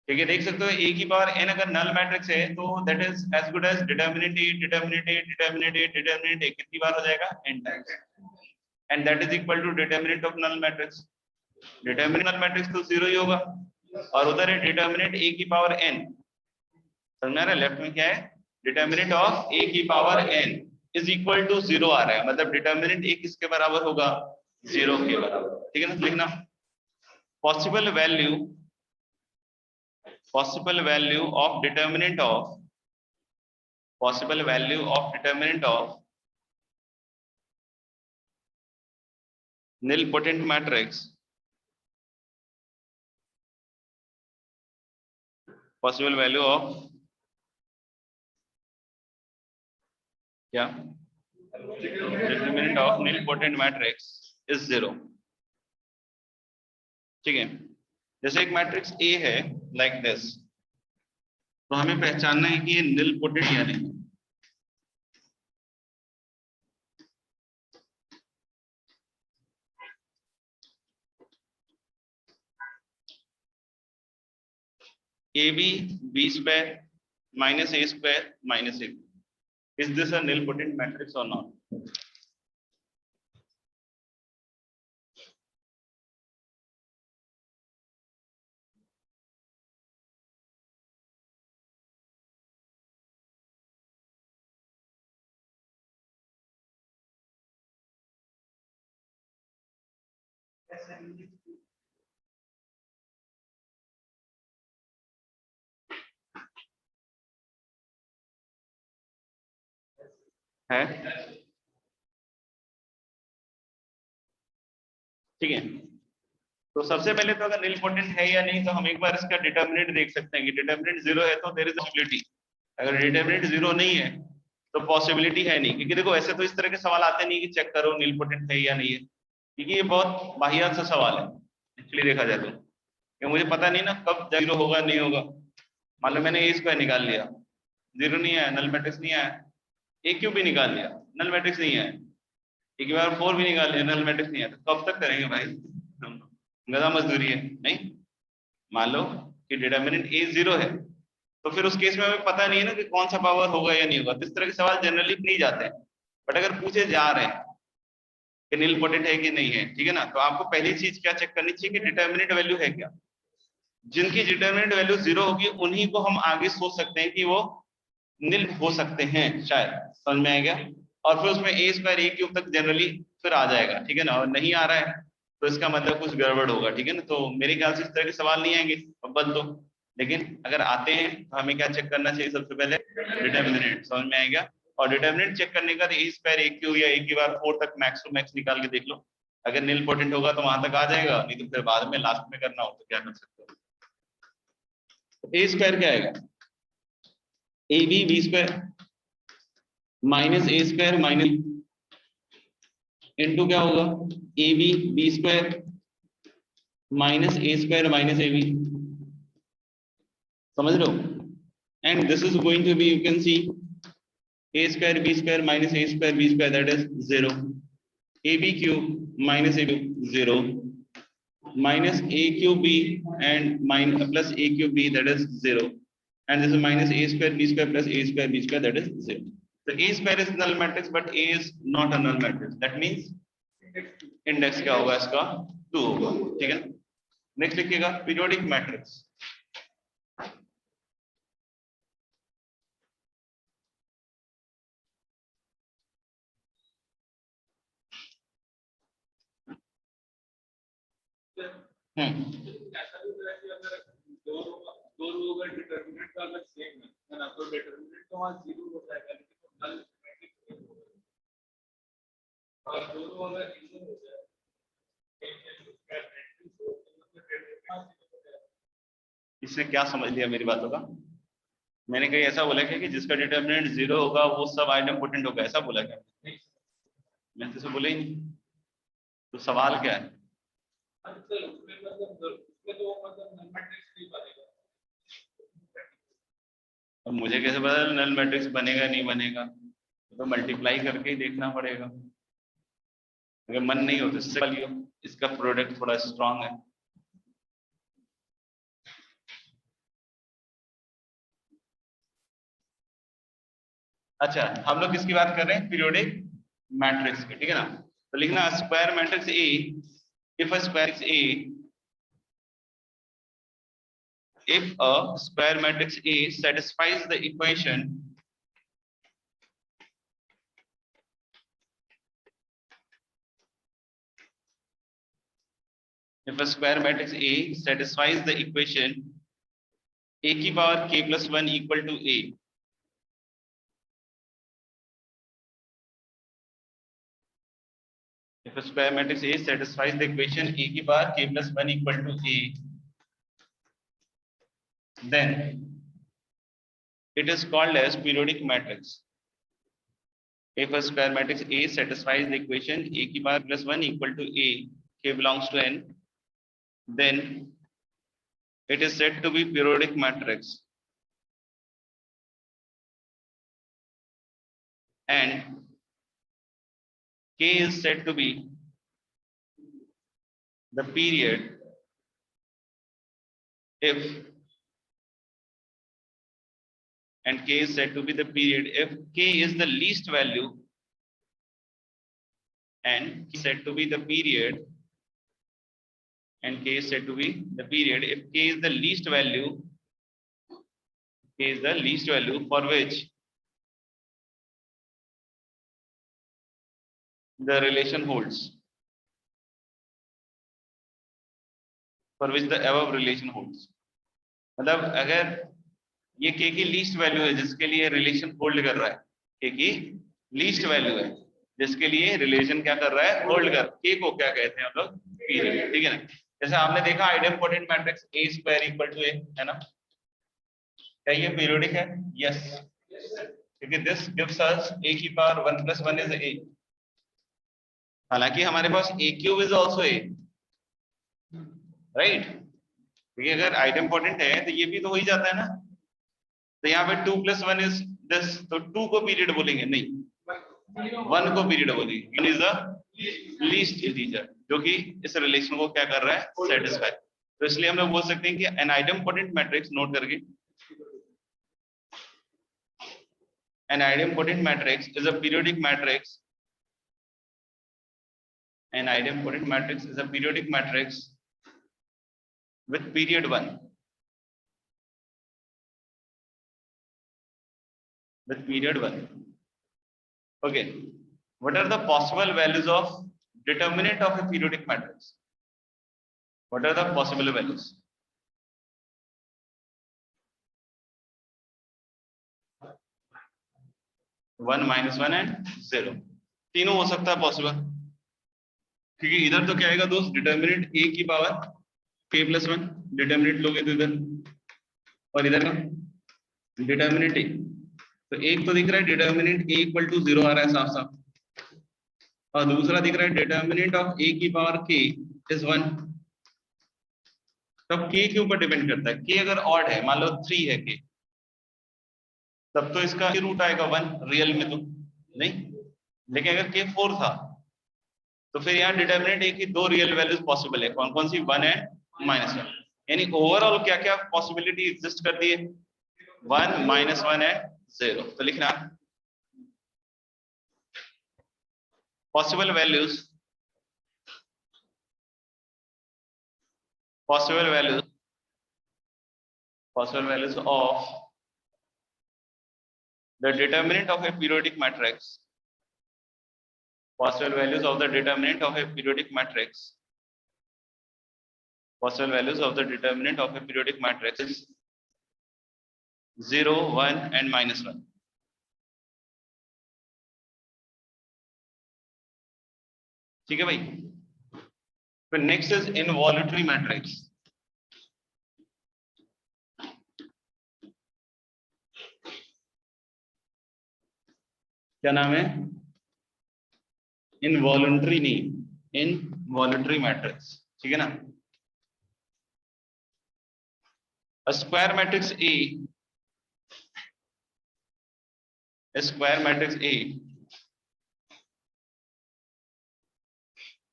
ठीक है, देख सकते हो a की पावर n अगर नल मैट्रिक्स है तो that is as good as determinant a, determinant a, determinant a, determinant a कितनी बार हो जाएगा n times, and that is equal to determinant of null matrix. Determinant null matrix तो 0 ही होगा, और उधर है डिटर्मिनेंट a की पावर n। समझ में आ रहा है? लेफ्ट में क्या है, डिटर्मिनेंट ऑफ a की power n is equal to 0 आ रहा है, मतलब डिटर्मिनेंट a किसके बराबर होगा, 0 के बराबर। ठीक है ना, लिखना possible value of determinant of nilpotent matrix, possible value of क्या, determinant of nilpotent matrix is 0। ठीक है, जैसे एक मैट्रिक्स A है लाइक दिस, तो हमें पहचानना है कि ये nilpotent या नहीं। AB B square minus A square minus AB, is this a nilpotent matrix or not? है, ठीक है। तो सबसे पहले तो अगर nilpotent है या नहीं, तो हम एक बार इसका डिटर्मिनेंट देख सकते हैं कि डिटर्मिनेंट 0 है तो देयर इज पॉसिबिलिटी, अगर डिटर्मिनेंट 0 नहीं है तो पॉसिबिलिटी है नहीं। क्योंकि देखो ऐसे तो इस तरह के सवाल आते नहीं कि चेक करो nilpotent है या नहीं है, क्योंकि ये बहुत वाहियात सा सवाल है एक्चुअली देखा जाए तो, कि मुझे पता नहीं ना कब 0 होगा नहीं होगा। मान लो मैंने a स्क्वायर निकाल लिया, 0 नहीं आया, नल मैट्रिक्स नहीं आया, a क्यूब भी निकाल लिया, नल मैट्रिक्स नहीं आया, एक बार 4 भी निकाल लिया, नल मैट्रिक्स नहीं आया, तो कब तक करेंगे भाई, गधा मजदूरी है नहीं। मान लो कि डिटर्मिनेंट a 0 है, तो फिर उस केस में हमें पता नहीं है ना कि कौन सा पावर होगा या नहीं होगा, तो इस तरह के सवाल जनरली नहीं जाते हैं। बट अगर पूछे जा रहे हैं कि nilpotent है कि नहीं है, ठीक है ना, तो आपको पहली चीज क्या चेक करनी चाहिए कि डिटर्मिनेंट वैल्यू है क्या। जिनकी डिटर्मिनेंट वैल्यू 0 होगी उन्हीं को हम आगे सोच सकते हैं कि वो निल हो सकते हैं शायद, समझ में आएगा। और फिर उसमें a स्क्वायर a क्यूब तक जनरली फिर आ जाएगा, ठीक है ना। और नहीं आ रहा है तो इसका मतलब कुछ गड़बड़ होगा, ठीक है ना। तो मेरे ख्याल से इस तरह के सवाल नहीं आएंगे अब बंद दो, लेकिन अगर आते हैं तो हमें क्या चेक करना चाहिए, सबसे पहले डिटर्मिनेंट, समझ में आएगा। और डिटर्मिनेंट चेक करने का a स्क्वायर a क्यूब या a की बार 4 तक मैक्स टू मैक्स निकाल के देख लो, अगर nilpotent होगा तो वहां तक आ जाएगा, नहीं तो फिर बाद में लास्ट में करना हो तो क्या कर सकते हो। a स्क्वायर क्या आएगा, ab b square minus a square minus into क्या होगा, ab b square minus a square minus ab, समझ रहे हो। And this is going to be, you can see a square b square minus a square b square, that is 0, ab cube minus ab 0 minus a cube b and minus plus a cube b, that is 0, and this is minus a square b square plus a square b square, that is 0. So a square is null matrix but a is not a null matrix, that means index क्या होगा इसका 2 होगा, ठीक है। Next लिखिएगा periodic matrix. ऐसा भी होता है कि अगर दो रो अगर डिटरमिनेंट का अगर सेम है ना, तो डिटरमिनेंट तो वहां 0 हो जाएगा, लेकिन वो नल मैट्रिक्स नहीं होगा। और दो रो अगर इक्वल हो जाए, इससे क्या समझ लिया मेरी बातों का, मैंने कहीं ऐसा बोला क्या कि जिसका डिटरमिनेंट 0 होगा वो सब आइडेम्पोटेंट होगा, ऐसा बोला क्या, मैं तो बोला ही नहीं। तो सवाल क्या है, अब मुझे कैसे पता नल मैट्रिक्स बनेगा नहीं बनेगा, तो मल्टीप्लाई करके ही देखना पड़ेगा। अगर मन नहीं हो तो इससे लियो, इसका प्रोडक्ट थोड़ा स्ट्रांग है। अच्छा हम लोग किसकी बात कर रहे हैं, पीरियोडिक मैट्रिक्स की, ठीक है ना। तो लिखना square matrix A, if a square A, if a square matrix A satisfies the equation if a square matrix A satisfies the equation a की power k plus 1 equal to a, if a square matrix A satisfies the equation a की power k plus 1 equal to a, then it is called as periodic matrix. If a square matrix A satisfies the equation a की power plus 1 equal to a, k belongs to n, then it is said to be periodic matrix. And k is said to be the period if, and k is said to be the period if k is the least value, and k is said to be the period, and k is said to be the period if k is the least value, k is the least value for which the relation holds, for which the above relation holds. मतलब अगर ये k की least value है जिसके लिए relation hold कर रहा है, k की लीस्ट वैल्यू है जिसके लिए रिलेशन क्या कर रहा है, होल्ड कर, k को क्या कहते हैं हम लोग, पीरियड, ठीक है ना। जैसे आपने देखा idempotent matrix a square equal to a है ना, क्या ये पीरियोडिक है, यस, क्योंकि दिस गिव्स अस a की पावर 1 plus 1 is a, हालांकि हमारे पास a cube is also a, right, क्योंकि अगर आइडेम्पोटेंट है तो ये भी तो हो ही जाता है ना। तो यहाँ पे 2 plus 1 is this, तो 2 को पीरियड बोलेंगे नहीं, 1 को पीरियड बोलेंगे, 1 is the least integer जो कि इस रिलेशन को क्या कर रहा है, सेटिस्फाई। तो इसलिए हम लोग बोल सकते हैं कि an idempotent matrix, नोट करके, an idempotent matrix is a periodic matrix, an idempotent matrix is a periodic matrix with period 1, with period 1. Okay, what are the possible values of determinant of a periodic matrix? What are the possible values? One minus one and zero, तीनों हो सकता है possible, क्योंकि इधर तो क्या आएगा दोस्त, डिटर्मिनेंट a की पावर k plus 1, डिटर्मिनेंट लोगे तो इधर, और इधर का डिटर्मिनेंट a, तो एक तो दिख रहा है डिटर्मिनेंट a इक्वल टू 0 आ रहा है साफ साफ, और दूसरा दिख रहा है डिटर्मिनेंट ऑफ a की पावर k इज 1। तब k के ऊपर डिपेंड करता है, k अगर ऑड है, मान लो 3 है k, तब तो इसका रूट आएगा 1 रियल में तो नहीं, लेकिन अगर k 4 था तो फिर यहाँ डिटर्मिनेंट a की दो रियल वैल्यूज पॉसिबल है, कौन कौन सी, 1 एंड -1, यानी ओवरऑल क्या क्या पॉसिबिलिटी एग्जिस्ट करती है, 1 -1 एंड 0। तो लिखना possible values of the determinant of a periodic matrix, possible values of the determinant of a periodic matrix, possible values of the determinant of a periodic matrix is 0, 1 and -1। ठीक है भाई, फिर next is involutory matrix. क्या नाम है, involuntary नहीं, involuntary matrix, ठीक है ना। A square matrix A, a square matrix A,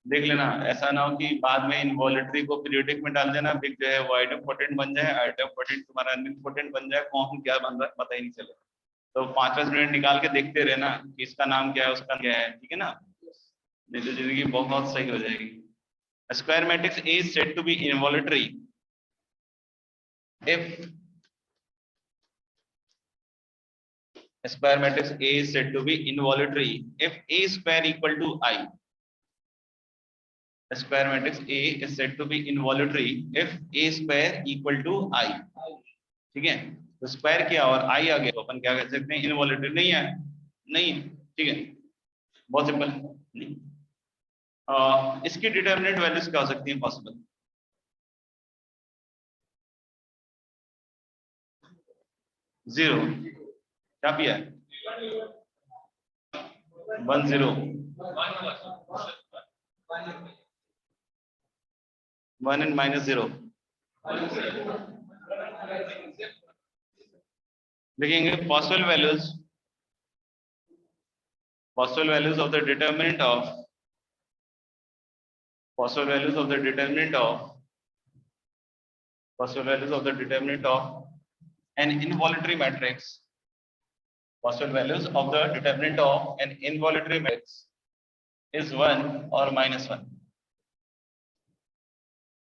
देख लेना, ऐसा ना हो कि बाद में इनवॉल्यूटरी को पीरियोडिक में डाल देना, फिर जो है वो आइडेम्पोटेंट बन जाए, आइडेम्पोटेंट तुम्हारा अनइम्पोर्टेंट बन जाए, कौन क्या बन रहा है पता ही नहीं चलेगा। तो 5-5 मिनट निकाल के देखते रहना कि इसका नाम क्या है, उसका क्या है, ठीक है ना, नहीं तो जिंदगी बहुत सही हो जाएगी। Square matrix A is said to be involuntary if square matrix A is said to be involuntary if A square equal to I. Square matrix A is said to be involuntary if A square equal to I. ठीक है, तो square किया और I आ गया तो अपन क्या कह सकते हैं, इनवॉल्यूटरी नहीं है, नहीं, ठीक है, बहुत सिंपल है। नहीं, इसकी डिटरमिनेंट वैल्यूज क्या हो सकती हैं पॉसिबल? जीरो, क्या पिया है? 1 0 1 and -0 देखेंगे possible values of the determinant of an involuntary matrix. Possible values of the determinant of an involuntary matrix is 1 or -1.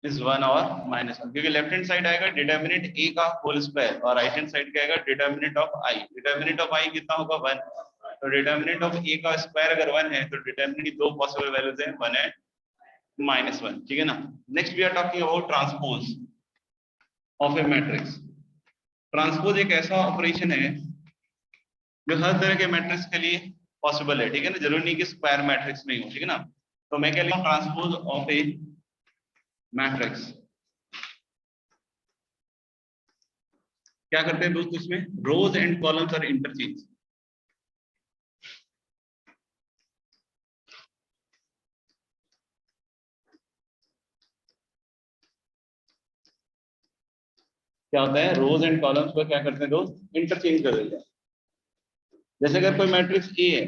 is 1 और -1, क्योंकि लेफ्ट हैंड साइड आएगा डिटर्मिनेंट a का होल स्क्वायर और right hand side का आएगा determinant of i। Determinant of i कितना होगा? 1। तो डिटर्मिनेंट ऑफ a का स्क्वायर अगर 1 है तो डिटर्मिनेंट की दो पॉसिबल वैल्यूज हैं, 1 है -1, ठीक है ना। Next we are talking about transpose of a matrix. Transpose एक ऐसा ऑपरेशन है जो हर तरह के मैट्रिक्स के लिए पॉसिबल है, ठीक है ना, जरूरी नहीं कि स्क्वायर मैट्रिक्स में ही हो, ठीक है ना। तो मैं कह लिया ट्रांसपोज ऑफ ए मैट्रिक्स। क्या करते हैं दोस्त, इसमें रोज एंड कॉलम्स आर इंटरचेंज। क्या होता है, रोज एंड कॉलम्स को क्या करते हैं दोस्त, इंटरचेंज कर देते हैं। जैसे अगर कोई मैट्रिक्स ए है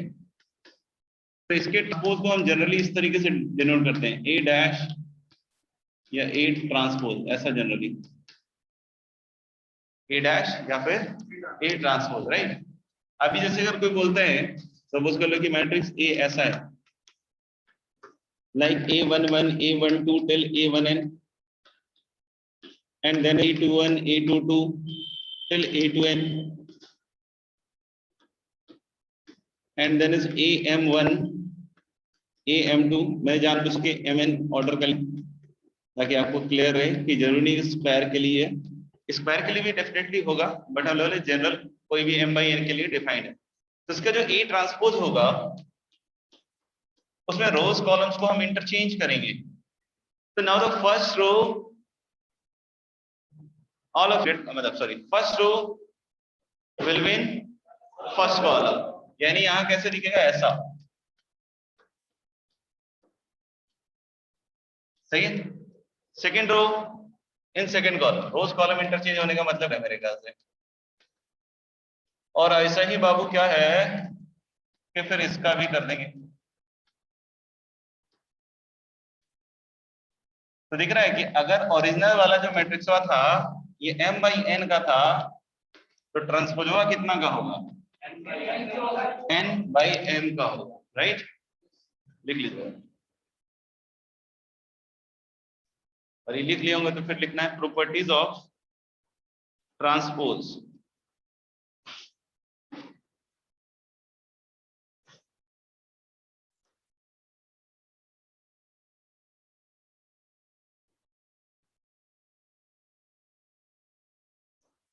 तो इसके ट्रांसपोज को हम जनरली इस तरीके से डिनोट करते हैं, ए डैश या ए ट्रांसपोज, ऐसा जनरली ए डैश या फिर ए ट्रांसपोज, राइट। अभी जैसे अगर कोई बोलता है, सपोज कर लो कि मैट्रिक्स ए ऐसा है, like A11 A12 till A1n and then A21 A22 till A2n and then is AM1 AM2। मैं जानबूझ के mn ऑर्डर कर ताकि आपको क्लियर रहे कि जरूरी नहीं स्क्वायर के लिए, स्क्वायर के लिए भी डेफिनेटली होगा, बट हम लोग जनरल कोई भी m/n के लिए डिफाइंड है। तो इसका जो A ट्रांसपोज होगा उसमें रोज कॉलम्स को हम इंटरचेंज करेंगे। तो now the first row all of it, मतलब sorry, first row will be in first column, यानी यहां कैसे दिखेगा, ऐसा, सही है। Second row in second column, rows column interchange होने का मतलब है मेरे ख्याल से। और ऐसा ही बाबू क्या है कि फिर इसका भी कर देंगे। तो दिख रहा है कि अगर ओरिजिनल वाला जो मैट्रिक्स था ये m/n का था, तो ट्रांसपोजवा कितना का होगा, n/m का होगा, राइट। लिख लीजिए, और ये लिख लिए होंगे तो फिर लिखना है प्रॉपर्टीज ऑफ ट्रांसपोज।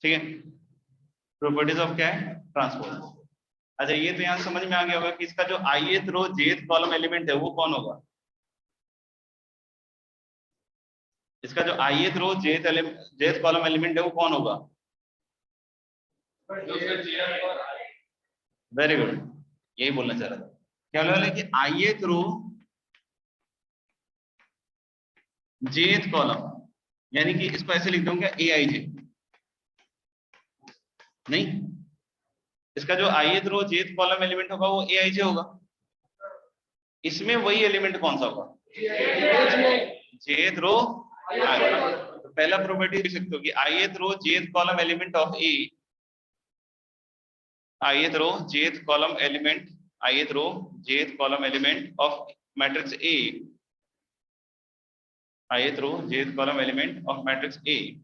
ठीक है, प्रॉपर्टीज ऑफ क्या है, ट्रांसपोज। अच्छा, ये तो यहां समझ में आ गया होगा कि इसका जो ith row jth column element है वो कौन होगा। इसका जो ith row jth column element है वो कौन होगा। वेरी गुड, यही बोलना चाह रहा था। क्या बोला है कि ith रो jth कॉलम, यानी कि इसको ऐसे लिख दूंगा aij, नहीं, इसका जो ith row jth column element होगा वो aij होगा। इसमें वही एलिमेंट कौन सा होगा, jth रो। तो पहला प्रॉपर्टी लिख सकते हो कि ith row jth column element of a ith row jth column element, ith row jth column element of matrix A, ith row jth column element of matrix A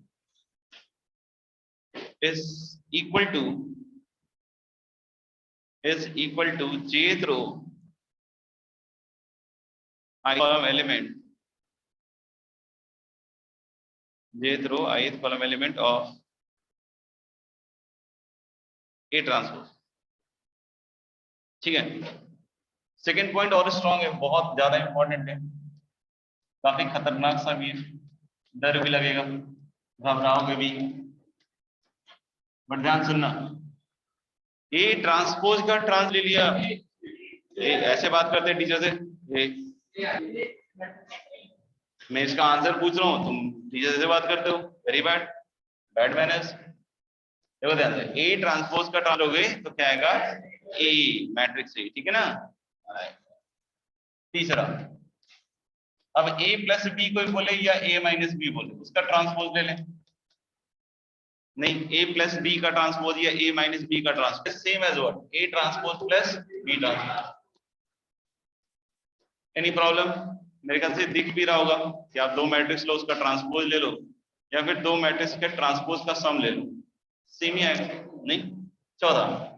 is equal to jth row ith column element, jth row ith column element of A transpose. ठीक है, second point और strong है, बहुत ज्यादा important है, काफी खतरनाक सा भी है, डर भी लगेगा, घबराओगे भी, बट ध्यान सुनना। ए ट्रांसपोज का ट्रांस ले लिया, ऐसे बात करते हैं टीचर से, मैं इसका आंसर पूछ रहा हूँ, तुम टीचर से बात करते हो, वेरी बैड, बैड मैनर्स। देखो ध्यान से, ए ट्रांसपोज का ट्रांस लोगे तो क्या आएगा, ए मैट्रिक्स ए, ठीक है ना। तीसरा, अब ए प्लस बी कोई बोले या ए माइनस बी बोले, उसका ट्रांसपोज ले लें। नहीं, ए प्लस बी का ट्रांसपोज या ए माइनस बी का transpose same as what, A transpose plus B transpose. Any problem? मेरे ख्याल से दिख भी रहा होगा कि आप दो मैट्रिक्स लो, उसका ट्रांसपोज ले लो, या फिर दो मैट्रिक्स के ट्रांसपोज का सम ले लो, सेम ही आएगा। नहीं, 14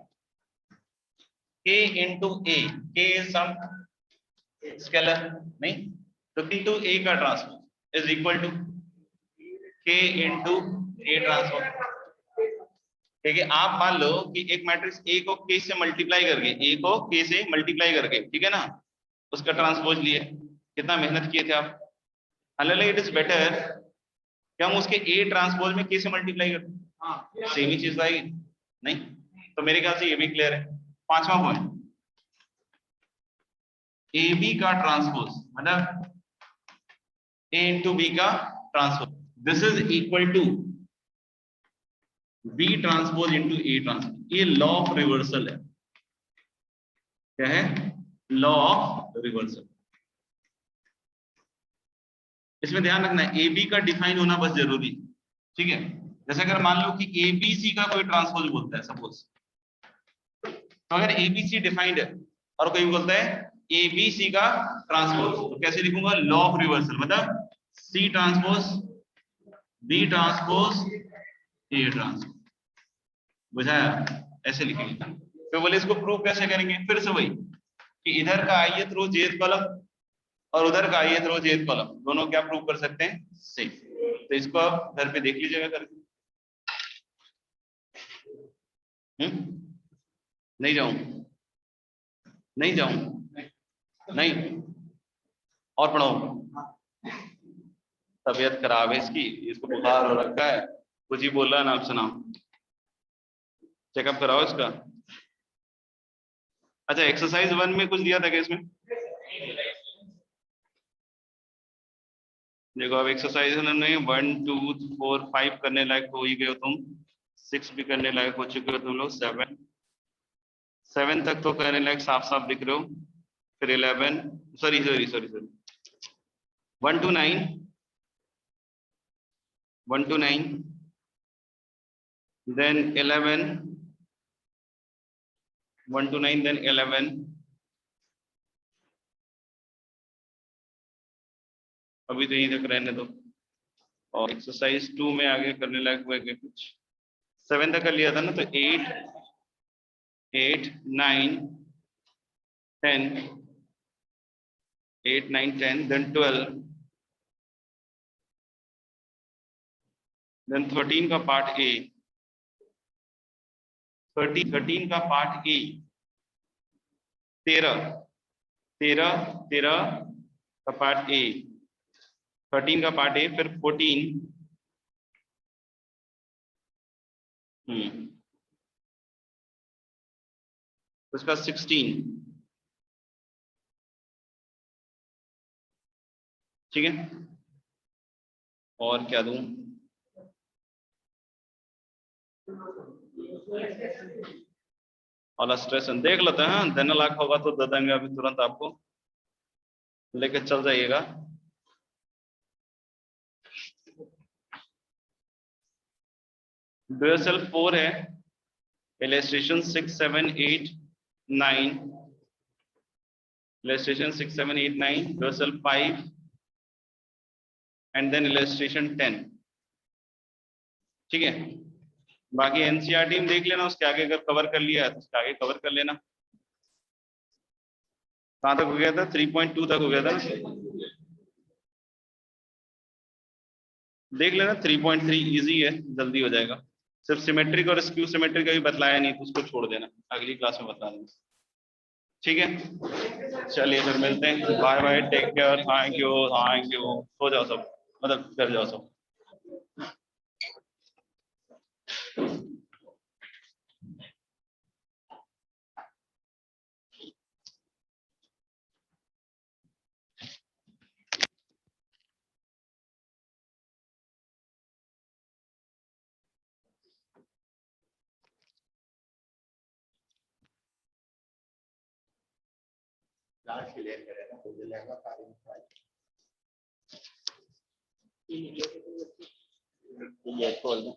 k into A, k is some scalar, नहीं तो इंटू ए का transpose is equal to k into A transpose. ठीक है, आप मान लो कि एक मैट्रिक्स ए को k से मल्टीप्लाई करके, ए को k से मल्टीप्लाई करके, ठीक है ना, उसका ट्रांसपोज लिए, कितना मेहनत किए थे आप। हालांकि इट इज बेटर कि हम उसके ए ट्रांसपोज में k से मल्टीप्लाई करते, सेम ही चीज आएगी। नहीं तो मेरे ख्याल से ये भी क्लियर है। पांचवा पॉइंट, ए बी का ट्रांसपोज मतलब ए इंटू बी का transpose, this is equal to B transpose into A transpose. ये लॉ ऑफ रिवर्सल है। क्या है? Law of reversal. इसमें ध्यान रखना है, ए बी का डिफाइन होना बस जरूरी, ठीक है। जैसे अगर मान लो कि ए बी सी का कोई ट्रांसपोज बोलता है सपोज, तो अगर ए बी सी डिफाइंड है और कोई बोलता है ए बी सी का ट्रांसपोज, तो कैसे लिखूंगा? लॉ ऑफ रिवर्सल, मतलब C transpose B transpose A transpose. बुझाया? ऐसे लिखेंगे। तो बोले इसको प्रूव कैसे करेंगे? फिर से वही कि इधर का ith रो jth कॉलम और उधर का ith रो jth कॉलम, दोनों क्या प्रूव कर सकते हैं? सेम। तो इसको आप घर पे देख लीजिएगा करके। नहीं जाऊं, नहीं जाऊं, नहीं और पढ़ो। तबीयत खराब है इसकी, इसको बुखार हो रखा है, कुछ ही बोल रहा है ना, आप सुनाओ। चेकअप कराओ इसका। अच्छा, एक्सरसाइज 1 में कुछ दिया था क्या इसमें? देखो अब एक्सरसाइज में 1 2 4 5 करने लायक हो ही गए हो तुम, 6 भी करने लायक हो चुके हो तुम लोग, 7 तक तो करने लायक साफ साफ दिख रहे हो। फिर 11, sorry 1 to 9, 1 to 9, then 11, 1 to 9, then 11, अभी तो यहीं तक रहने दो। और एक्सरसाइज 2 में आगे करने लायक हुए कुछ, 7 तक कर लिया था ना, तो 8 9 10, 8 9 10, then 12, then 13 का पार्ट ए, 13 का पार्ट ए, 13 का पार्ट ए, 13 का पार्ट ए, फिर 14, उसका 16, ठीक है। और क्या दूं? और स्ट्रेस देख लेते हैं, देने लाख होगा तो दे देंगे अभी तुरंत, आपको लेके चल जाइएगा। ड्यूअल सेल्फ 4 है, illustration 6, 7, 8, 9, illustration 6, 7, 8, 9, yourself 5, and then illustration 10. ठीक है, बाकी एनसीईआरटी में देख लेना, उसके आगे अगर कवर कर लिया तो उसके आगे कवर कर लेना। कहाँ तक हो गया था? 3.2 तक हो गया था ना, देख लेना। 3.3 इजी है, जल्दी हो जाएगा। सिर्फ सिमेट्रिक और स्क्यू सिमेट्रिक का भी बतलाया नहीं तो उसको छोड़ देना, अगली क्लास में बता देना। ठीक है, चलिए फिर मिलते हैं। Bye bye, take care, thank you, thank you. सो जाओ सब, मतलब घर जाओ सब। ये खोल दो।